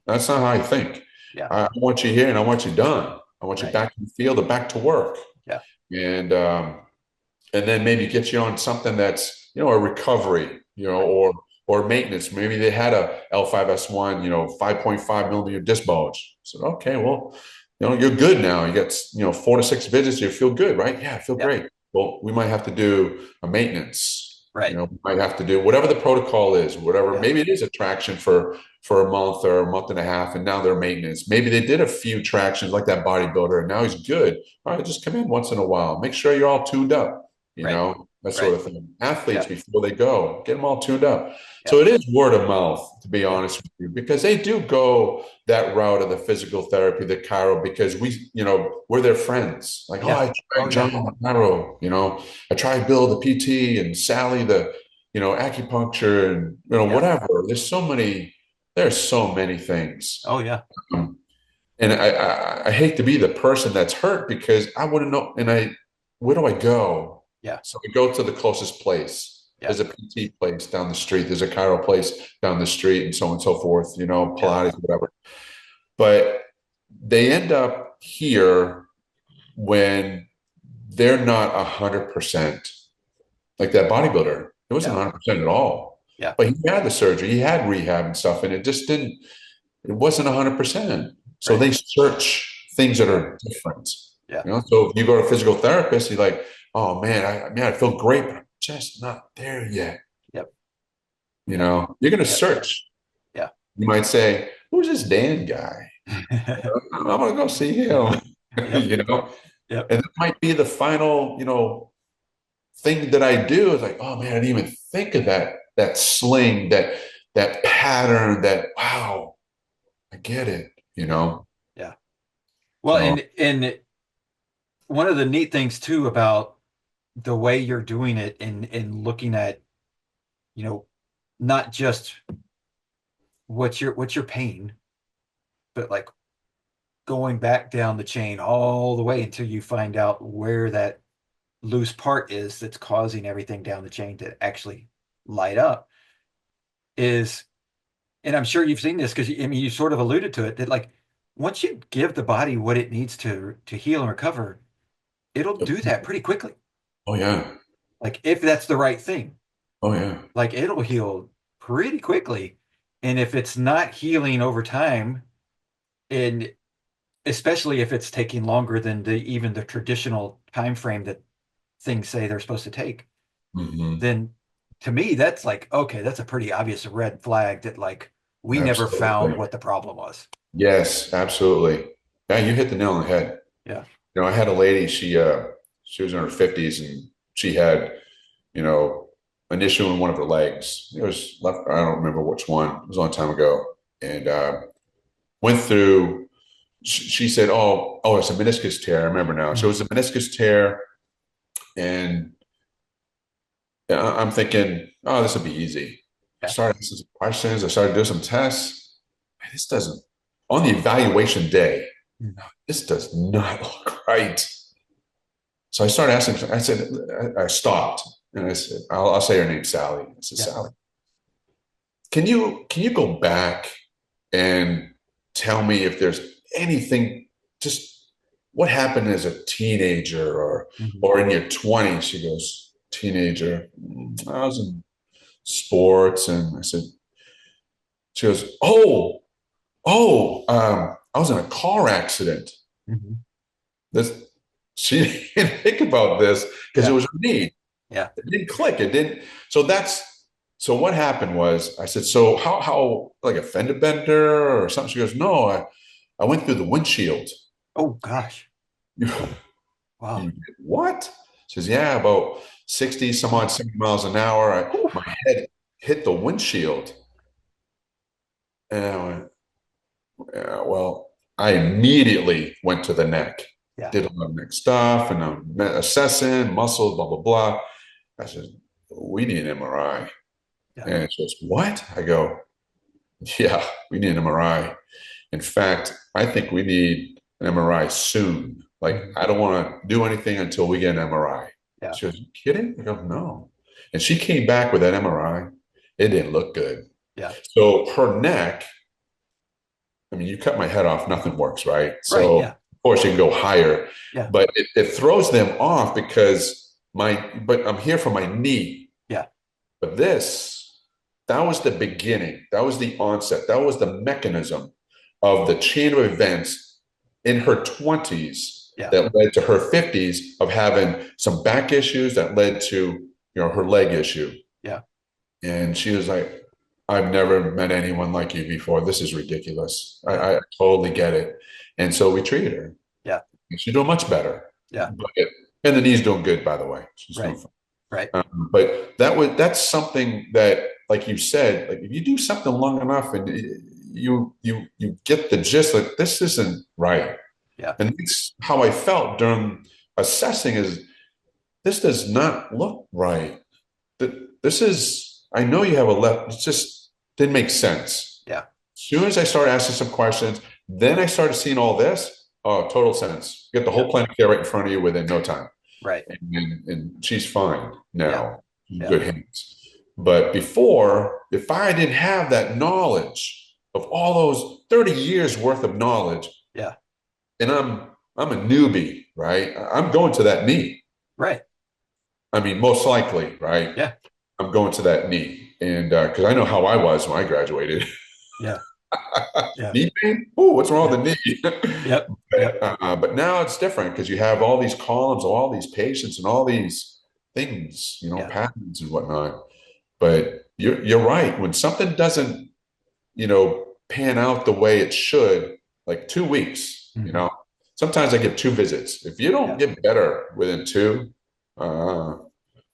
That's not how I think. Yeah. I want you here and I want you done. I want you Right. back in the field or back to work. Yeah. And then maybe get you on something that's, a recovery, Right. or maintenance. Maybe they had a L5S1, 5.5 millimeter disc bulge. So, okay, well, you're good now. You got, 4 to 6 visits. You feel good, right? Yeah, I feel Yeah. great. Well, we might have to do a maintenance. Right. We might have to do whatever the protocol is, whatever. Yeah. Maybe it is a traction for a month or a month and a half, and now they're maintenance. Maybe they did a few tractions like that bodybuilder, and now he's good. All right, just come in once in a while. Make sure you're all tuned up, Right. that Right. sort of thing. Athletes, Yeah. before they go, get them all tuned up. Yeah. So it is word of mouth, to be Yeah. honest with you, because they do go that route of the physical therapy, the chiro, because we're their friends. Like, oh, Yeah. I Oh, tried yeah. John chiro, I tried Bill the PT and Sally the acupuncture and Yeah. whatever. There's so many things. Oh, yeah. Um, and I hate to be the person that's hurt because I wouldn't know. And where do I go? Yeah. So I go to the closest place. Yeah. There's a PT place down the street. There's a chiro place down the street, and so on and so forth. You know, Yeah. Pilates, whatever. But they end up here when they're not 100% like that bodybuilder. It wasn't Yeah. 100% at all. Yeah. But he had the surgery, he had rehab and stuff, and it just didn't. It wasn't 100%. So Right. they search things that are different. Yeah. You know, so if you go to a physical therapist, you're like, oh man, I feel great, but I'm just not there yet. Yep. You Yep. know, you're going to Yep. search. Yeah. You might say, who's this Dan guy? I'm going to go see him. Yep. You know, Yep. and that might be the final, thing that I do is like, oh man, I didn't even think of that sling, that pattern, that wow, I get it, Yeah. Well, So and one of the neat things too about the way you're doing it and looking at, you know, not just what's your pain, but like going back down the chain all the way until you find out where that loose part is that's causing everything down the chain to actually light up is, and I'm sure you've seen this because I mean you sort of alluded to it that like once you give the body what it needs to heal and recover, it'll do that pretty quickly. oh yeah, Like if that's the right thing, oh yeah, like it'll heal pretty quickly. And if it's not healing over time, and especially if it's taking longer than even the traditional time frame that things say they're supposed to take, hmm then to me that's like okay, that's a pretty obvious red flag that like we never found absolutely, what the problem was. yes, absolutely. Yeah, you hit the nail on the head. Yeah. I had a lady. She was in her 50s, and she had you know an issue in one of her legs. It was left. I don't remember which one. It was a long time ago, and went through. She said, "Oh, it's a meniscus tear." I remember now. So it was a meniscus tear, and I'm thinking, "Oh, this will be easy." I Yeah. started asking some questions. I started doing some tests. Man, this doesn't. On the evaluation day, this does not look right. So I started asking. I said, I stopped, and I said, "I'll say her name, Sally." I said, Yeah. "Sally, can you go back and tell me if there's anything, just what happened as a teenager Mhm. or in your 20s?" She goes, "Teenager, I was in sports." And I said, she goes, I was in a car accident. Mhm. This She didn't think about this because it Yeah. was her knee. Yeah. It didn't click. It didn't. So what happened was, I said, "So how like a fender bender or something?" She goes, "No, I went through the windshield." Oh gosh. You, Wow. you what? She says, "Yeah, about 60 some odd 70 miles an hour. Whew. My head hit the windshield." And I went, "Yeah, well," I immediately went to the neck, Yeah. did a lot of neck stuff, and I'm assessing muscles, blah blah blah. I said, "We need an MRI." Yeah. And she goes, "What?" I go, "Yeah, we need an MRI. In fact, I think we need an MRI soon. Like, Mhm. I don't want to do anything until we get an MRI." Yeah. She goes, "You kidding?" I go, "No." And she came back with that MRI. It didn't look good. Yeah. So her neck, I mean, you cut my head off, nothing works, right? Right. So Yeah. of course you can go higher, Yeah. but it throws them off because but I'm here for my knee. Yeah. But that was the beginning. That was the onset. That was the mechanism of the chain of events in her 20s Yeah. that led to her 50s of having some back issues that led to, her leg issue. Yeah. And she was like, "I've never met anyone like you before. This is ridiculous. Yeah. I totally get it." And so we treated her. Yeah. And she's doing much better. Yeah. And the knee's doing good, by the way. She's doing Right. fine. Right. But that's something that, like you said, like if you do something long enough and you get the gist, like this isn't right. Yeah. And that's how I felt during assessing is this does not look right. This is, I know you have a left, it just didn't make sense. Yeah. As soon as I started asking some questions, then I started seeing all this. Oh, total sense. You get the whole Yeah. planet care right in front of you within no time. Right. And she's fine Yeah. now. good hands. But before, if I didn't have that knowledge of all those 30 years worth of knowledge, Yeah. and I'm a newbie, right? I'm going to that knee. Right. I mean, most likely, right? Yeah. I'm going to that knee. And because I know how I was when I graduated. Yeah. Yeah. Knee pain? Oh, what's wrong Yeah. with the knee? Yep. Yep. But now it's different because you have all these columns, all these patients, and all these things, Yeah. patterns and whatnot. But you're right. When something doesn't, pan out the way it should, like 2 weeks, Mm-hmm. sometimes I get 2 visits. If you don't Yeah. get better within two, uh,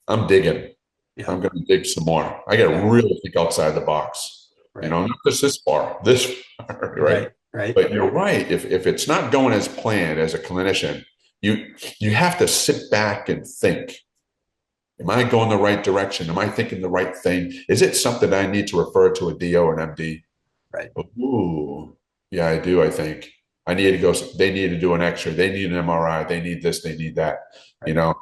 I'm digging. Yeah. I'm going to dig some more. I got to Yeah. really think outside the box. Right. Not just this far, this far, right? Right. Right. But you're right. If it's not going as planned as a clinician, you have to sit back and think. Am I going the right direction? Am I thinking the right thing? Is it something I need to refer to a DO or an MD? Right. Ooh, yeah, I do. I think I need to go. They need to do an X-ray. They need an MRI. They need this. They need that. Right.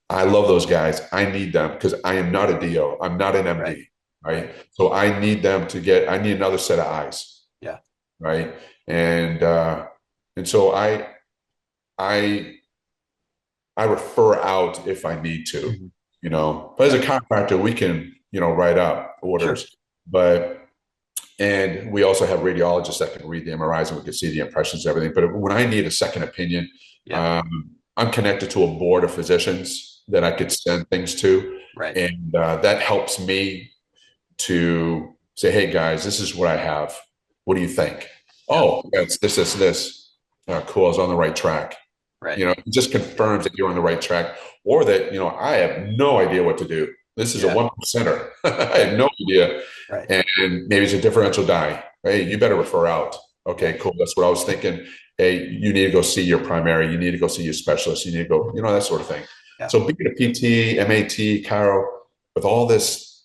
I love those guys. I need them because I am not a DO. I'm not an MD. Right. Right. So I need them to get. I need another set of eyes. Yeah. Right. And so I refer out if I need to. Mm-hmm. But as a chiropractor, we can write up orders, Sure. and we also have radiologists that can read the MRIs and we can see the impressions and everything. But when I need a second opinion, Yeah. I'm connected to a board of physicians that I could send things to. Right. And that helps me to say, hey, guys, this is what I have. What do you think? Yeah. Oh, that's this. Cool. I was on the right track. Right. It just confirms that you're on the right track or that, I have no idea what to do. This is a 1%er. I have no idea. Right. And maybe it's a differential die. Hey, you better refer out. Okay, cool. That's what I was thinking. Hey, you need to go see your primary. You need to go see your specialist. You need to go, that sort of thing. Yeah. So being a PT, MAT, Chiro, with all this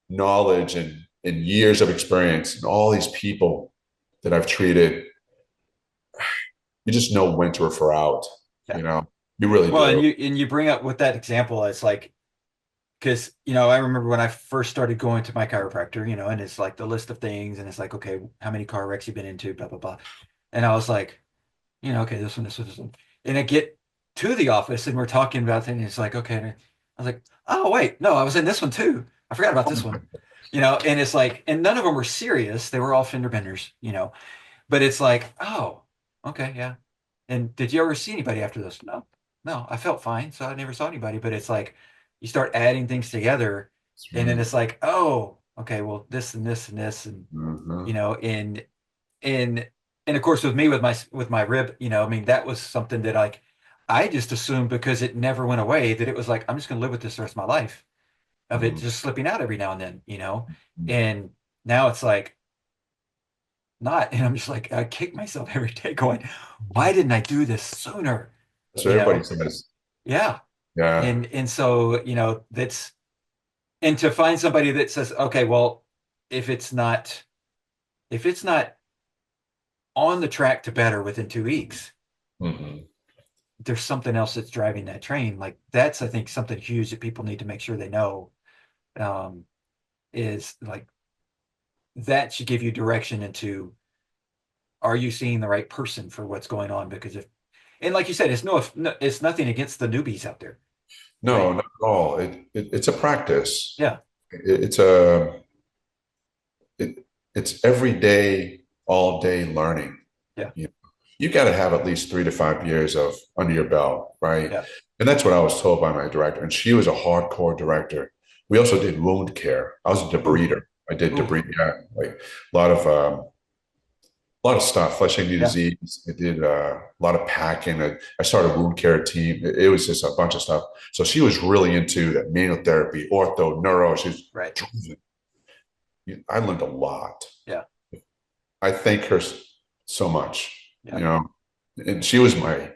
knowledge and years of experience and all these people that I've treated, you just know when to refer out. Yeah. You really do. And you bring up with that example, it's like, because, I remember when I first started going to my chiropractor, and it's like the list of things, and it's like, okay, how many car wrecks you've been into, blah, blah, blah. And I was like, okay, this one, this one, this one. And I get to the office and we're talking about things. And it's like, okay. And I was like, oh, wait, no, I was in this one too. I forgot about this one, and it's like, and none of them were serious. They were all fender benders, but it's like, oh, okay. Yeah. And did you ever see anybody after this? No, I felt fine. So I never saw anybody, but it's like, you start adding things together and then it's like, oh, okay, well, this and this and this. And, and of course with me, with my rib, that was something that I just assumed because it never went away that it was like, I'm just going to live with this the rest of my life of it just slipping out every now and then, and now it's like, not, and I'm just like, I kick myself every day going, why didn't I do this sooner? That's what everybody says. Yeah. Yeah. And so, that's, and to find somebody that says, okay, well, if it's not on the track to better within 2 weeks, there's something else that's driving that train. Like that's, I think, something huge that people need to make sure they know, is like, that should give you direction into, are you seeing the right person for what's going on? Because and like you said, it's nothing against the newbies out there. No, right? Not at all. It's a practice. Yeah. It's every day, all day learning. Yeah. You got to have at least 3 to 5 years of under your belt, right? Yeah. And that's what I was told by my director. And she was a hardcore director. We also did wound care. I was a debrider. I did debris, like a lot of stuff, flesh-eating disease. I did a lot of packing. I started a wound care team. It was just a bunch of stuff. So she was really into that manual therapy, ortho, neuro. She's right. I learned a lot. Yeah. I thank her so much, yeah. And she was my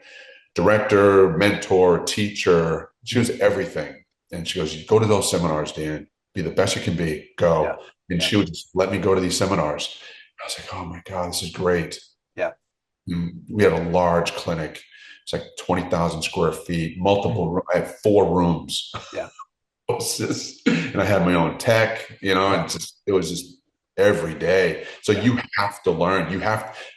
director, mentor, teacher. She was everything. And she goes, you go to those seminars, Dan, be the best you can be, go. Yeah. And she would just let me go to these seminars. I was like, oh my God, this is great. Yeah. And we had a large clinic. It's like 20,000 square feet, multiple, I had 4 rooms. Yeah. diagnosis, and I had my own tech, and it was just every day. So you have to learn.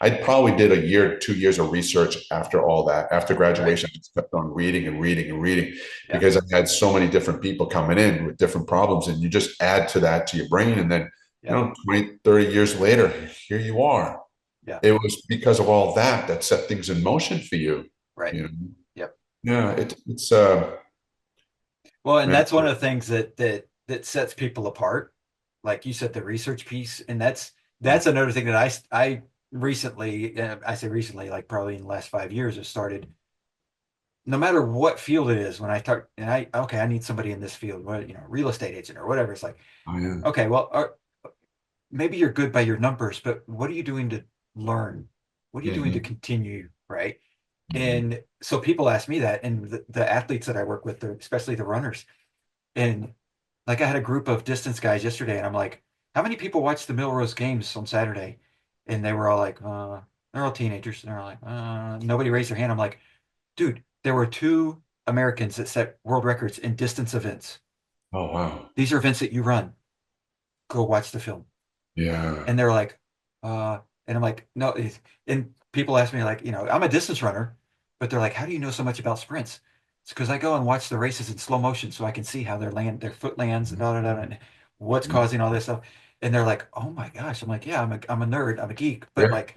I probably did a year, 2 years of research after all that. After graduation, I just kept on reading and reading and reading because I had so many different people coming in with different problems, and you just add to that to your brain. And then, 20, 30 years later, here you are. Yeah. It was because of all that set things in motion for you. Right. You know? Yep. Yeah. It's Well, and yeah. that's one of the things that sets people apart. Like you said, the research piece, and that's another thing that I recently, I say recently, like probably in the last 5 years, have started. No matter what field it is, when I start, and I need somebody in this field, real estate agent or whatever. It's like, Oh, yeah. okay, well, maybe you're good by your numbers, but what are you doing to learn? What are you doing to continue, right? And so people ask me that, and the athletes that I work with, especially the runners, and like I had a group of distance guys yesterday, and I'm like, how many people watched the Milrose Games on Saturday? And they were all like, they're all teenagers. And they're like, nobody raised their hand. I'm like, dude, there were two Americans that set world records in distance events. Oh, wow. These are events that you run. Go watch the film. Yeah. And they're like, and I'm like, no. And people ask me, like, I'm a distance runner, but they're like, how do you know so much about sprints? It's because I go and watch the races in slow motion so I can see how their foot lands, and and what's causing all this stuff. And they're like, oh my gosh. I'm like, yeah, I'm a nerd, I'm a geek, but Yeah. like,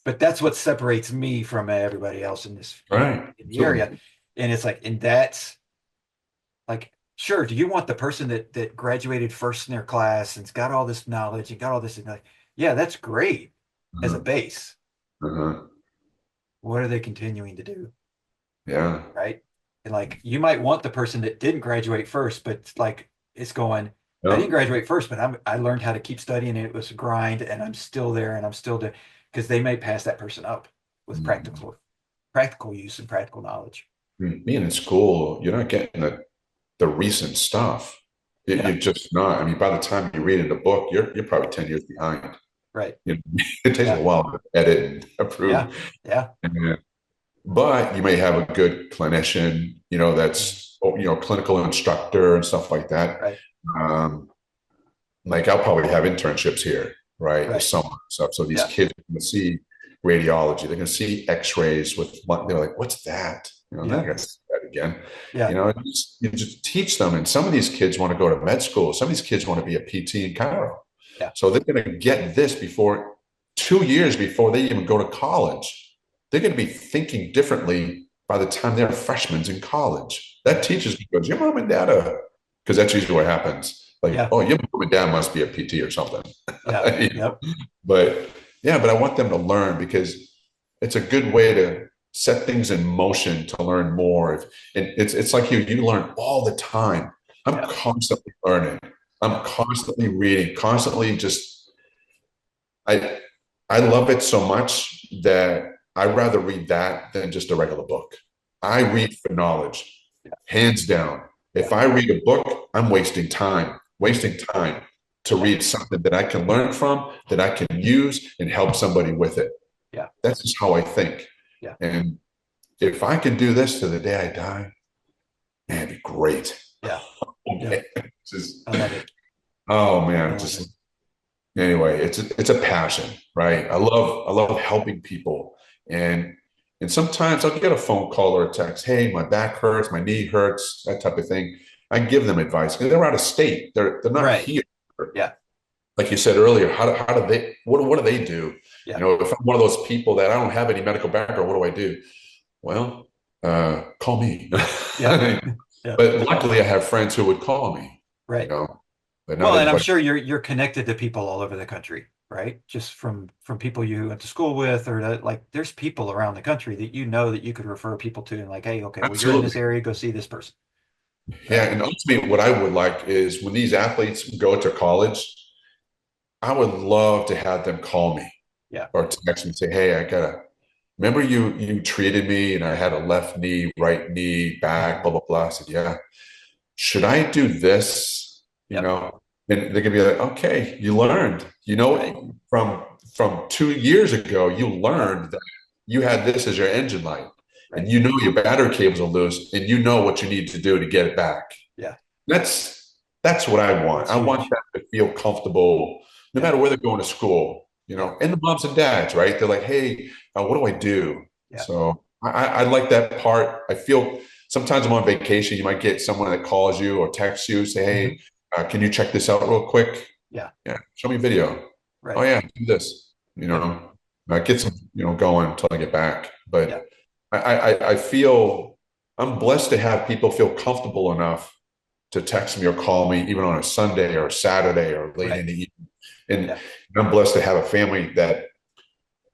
but that's what separates me from everybody else in this, Right. in the area. And it's like, and that's like, sure, do you want the person that graduated first in their class and's got all this knowledge and got all this, and like, yeah, that's great as a base. What are they continuing to do? Yeah. Right. And like, you might want the person that didn't graduate first, but like, it's going, I didn't graduate first, but I learned how to keep studying, and it was a grind, and I'm still there, and I'm still there, because they may pass that person up with practical use and practical knowledge. Being in school, you're not getting the recent stuff. You're just not. I mean, by the time you read in a book, you're probably 10 years behind. Right. It takes a while to edit and approve. Yeah. But you may have a good clinician, that's, clinical instructor and stuff like that. Right. Like I'll probably have internships here, right? This summer and stuff. So these kids are going to see radiology. They're going to see x-rays they're like, what's that? They're going to see that again. Yeah. You just teach them. And some of these kids want to go to med school. Some of these kids want to be a PT in chiro. Yeah. So they're going to get this 2 years before they even go to college. They're going to be thinking differently by the time they're freshmen in college. That teaches because your mom and dad because that's usually what happens. Like, oh, your mom and dad must be a PT or something. Yeah. But I want them to learn because it's a good way to set things in motion to learn more. And it's like you learn all the time. I'm constantly learning. I'm constantly reading, constantly just, I love it so much that I'd rather read that than just a regular book. I read for knowledge, hands down. If I read a book, I'm wasting time to read something that I can learn from, that I can use and help somebody with it. Yeah. That's just how I think. Yeah. And if I can do this to the day I die, man, it'd be great. Yeah. Just, I love it. Oh man, anyway, it's a passion, right? I love helping people. And sometimes I'll get a phone call or a text, hey, my back hurts, my knee hurts, that type of thing. I give them advice because they're out of state. They're not here. Yeah. Like you said earlier, how do they, what do they do? Yeah. If I'm one of those people that I don't have any medical background, what do I do? Well, call me. Yeah. But luckily I have friends who would call me. Right. But well, and I'm sure you're connected to people all over the country, right? Just from people you went to school with, or like there's people around the country that that you could refer people to, and like, hey, okay, well, you're in this area, go see this person. Yeah, and ultimately, what I would like is when these athletes go to college, I would love to have them call me, or text me and say, "Hey, remember you treated me, and I had a left knee, right knee, back, blah blah blah." I said, "Yeah, should I do this?" And they're gonna be like, "Okay, you learned, from 2 years ago, you learned that you had this as your engine light." And your battery cables are loose, and you know what you need to do to get it back. Yeah. That's what I want. That's I want huge. them to feel comfortable no Yeah. matter where they're going to school, Yeah. and the moms and dads, right? They're like, hey, what do I do? Yeah. So I like that part. I feel sometimes I'm on vacation. You might get someone that calls you or texts you, say, Hmm. hey, can you check this out real quick? Yeah. Yeah, show me a video. Oh Right. yeah, do this. Yep. Get some, going until I get back. Yeah. But I feel I'm blessed to have people feel comfortable enough to text me or call me, even on a Sunday or a Saturday or late Right. in the evening. And Yeah. I'm blessed to have a family that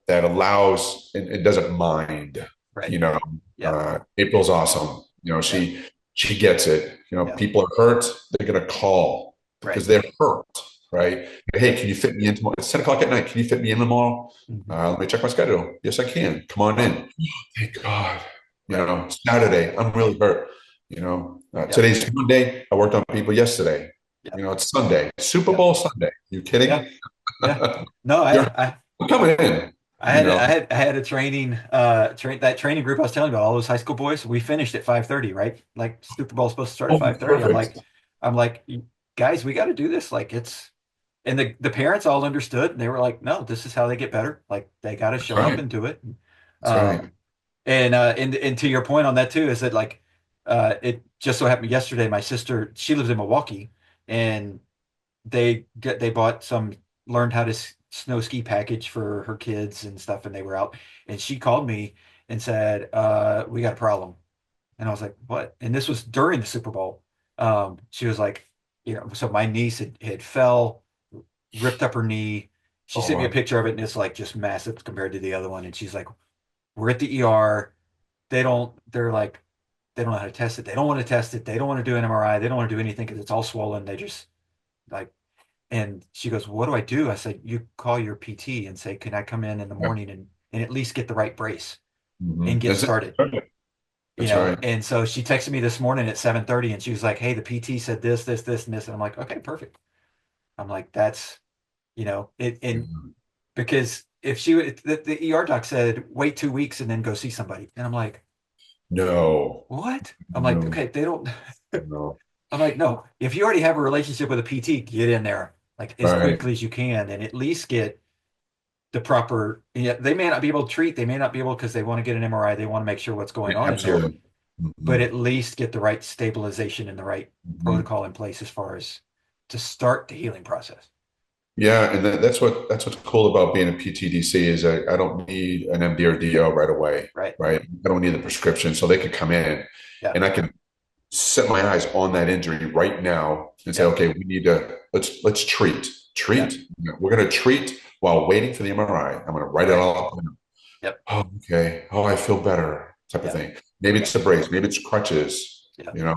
allows and doesn't mind. Right. You know, Yeah. April's awesome. Yeah. She gets it. Yeah. People are hurt. They're gonna call Right. because they're hurt, Right. right? Hey, can you fit me in tomorrow? It's 10 o'clock at night. Can you fit me in tomorrow? Hmm. Let me check my schedule. Yes, I can. Come on Right. in. Thank God. Right. Saturday. I'm really hurt. Yep. Today's Monday. I worked on people yesterday. Yep. It's Sunday. Super Yep. Bowl Sunday. You Yeah. kidding? Yeah. No, You're coming in. You know. I had a training that training group I was telling you about, all those high school boys. We finished at 5:30, right? Like Super Bowl's supposed to start at Oh, 5:30. perfect. I'm like, guys, we got to do this. Like it's and the parents all understood and they were like, no, this is how they get better. Like they got to That's show up right. and do it. That's right. Um and to your point on that too is that like it just so happened yesterday my sister, she lives in Milwaukee, and they bought some learned how to snow ski package for her kids and stuff, and they were out, and she called me and said, we got a problem. And I was like, what? And this was during the Super Bowl. She was like, so my niece had fell, ripped up her knee. She Oh, sent me a wow. picture of it, and it's like just massive compared to the other one. And she's like, we're at the ER. They're like, they don't know how to test it. They don't want to test it. They don't want to do an MRI. They don't want to do anything because it's all swollen. They just like, and she goes, what do I do? I said, you call your PT and say, can I come in the Yeah. morning and at least get the right brace and get That's it. started? That's right. And so she texted me this morning at 7:30 and she was like, hey, the PT said this, this, this, and this. And I'm like, okay, perfect. I'm like, that's, it, and Mhm. because if she would, the ER doc said, wait 2 weeks and then go see somebody. And I'm like, No, what? I'm like, no, okay, they don't, no. I'm like, no, if you already have a relationship with a PT, get in there like as Right. quickly as you can and at least get the proper, yeah, they may not be able to treat, they may not be able because they want to get an MRI, they want to make sure what's going on in there, Absolutely. but Mhm. at least get the right stabilization and the right Mhm. protocol in place as far as to start the healing process. Yeah, and that's what's cool about being a PTDC is I don't need an MD or DO right away, Right. right? I don't need the prescription, so they can come in Yeah. and I can set my eyes on that injury right now and say, Yeah. okay, we need to let's treat. Yeah. Treat. We're going to treat while waiting for the MRI. I'm going to write it Right. all up. Yep. Oh, okay. Oh, I feel better, type of Yeah. thing. Maybe Yeah. it's a brace, maybe it's crutches, Yeah.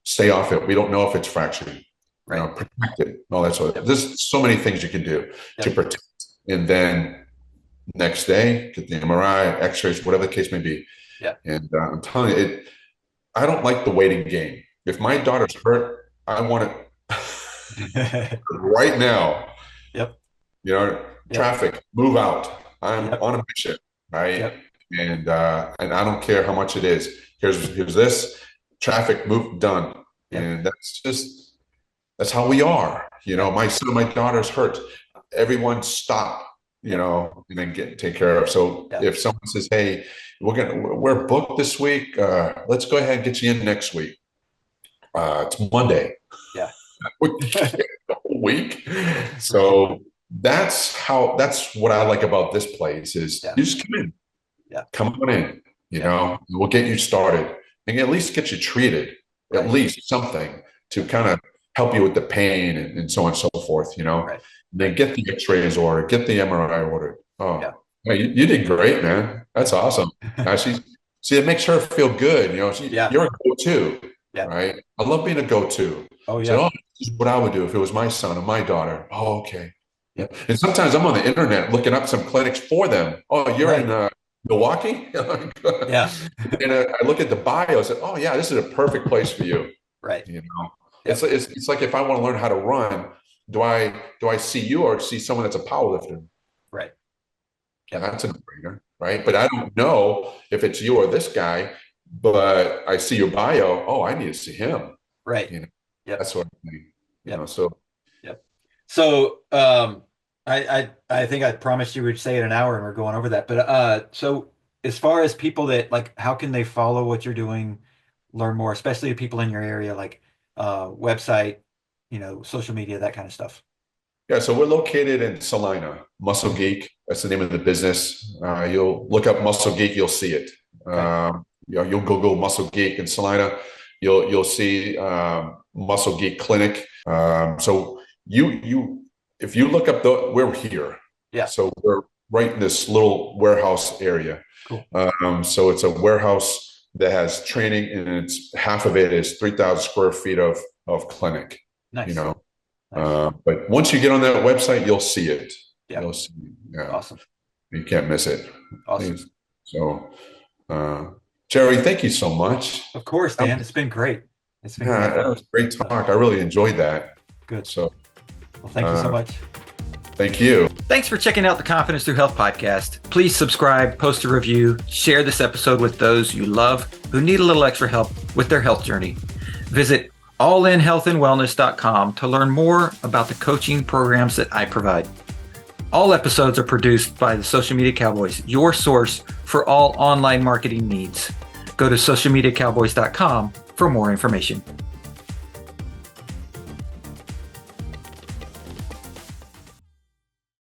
stay off it. We don't know if it's fractured, Right. protect it, all that sort of. Yep. There's so many things you can do to Yep. protect. And then next day, get the MRI, X-rays, whatever the case may be. Yeah. And I'm telling you, I don't like the waiting game. If my daughter's hurt, I want it right now. Yep. You know, Yep. traffic, move out. I'm Yep. on a mission, right? Yep. And I don't care how much it is. Here's this traffic, move, done. Yep. And that's how we are. Yep. My son, my daughter's hurt. Everyone stop. Yep. And then take care of. So Yep. if someone says, "Hey, we're booked this week. Let's go ahead and get you in next week." It's Monday. Yeah. We can't the whole week. So that's what I like about this place is Yeah. you just come in, Yeah. come on in, Yeah. we'll get you started and at least get you treated, at Right. least something to kind of help you with the pain and so on and so forth, Right. Then get the x-rays ordered, get the MRI ordered. Yeah. Oh, yeah, you did great, man. That's awesome. Now see, it makes her feel good. Yeah. You're a go-to, Yeah. right? I love being a go-to. Oh, Say, yeah. oh, this is what I would do if it was my son or my daughter. Oh, okay. Yeah. Yep. And sometimes I'm on the internet looking up some clinics for them. Oh, you're Right. in Milwaukee? Yeah. And I look at the bio and say, oh, yeah, this is a perfect place for you. Right. It's, Yep. it's like if I want to learn how to run, do I see you or see someone that's a powerlifter? Right. Yeah, Yep. that's a no-brainer, right? But I don't know if it's you or this guy, but I see your bio. Oh, I need to see him. Right. You know? Yep. that sort of thing. Yep. So Yep. So I think I promised you we'd say in an hour and we're going over that. But so as far as people that like, how can they follow what you're doing, learn more, especially the people in your area, like website, social media, that kind of stuff. yeah, so we're located in Salina, Muscle Geek. That's the name of the business. You'll look up Muscle Geek, you'll see it. Okay. You'll Google Muscle Geek in Salina. You'll see Muscle Geek Clinic. So you if you look up we're here. Yeah. So we're right in this little warehouse area. Cool. So it's a warehouse that has training, and it's half of it is 3,000 square feet of clinic. Nice. Nice. But once you get on that website, you'll see it. Yeah. You'll see. Yeah. Awesome. You can't miss it. Awesome. So, Jerry, thank you so much. Of course, Dan. It's been great. It's been great. That was a great talk. I really enjoyed that. Good. So, well, thank you so much. Thank you. Thanks for checking out the Confidence Through Health podcast. Please subscribe, post a review, share this episode with those you love who need a little extra help with their health journey. Visit allinhealthandwellness.com to learn more about the coaching programs that I provide. All episodes are produced by the Social Media Cowboys, your source for all online marketing needs. Go to socialmediacowboys.com for more information.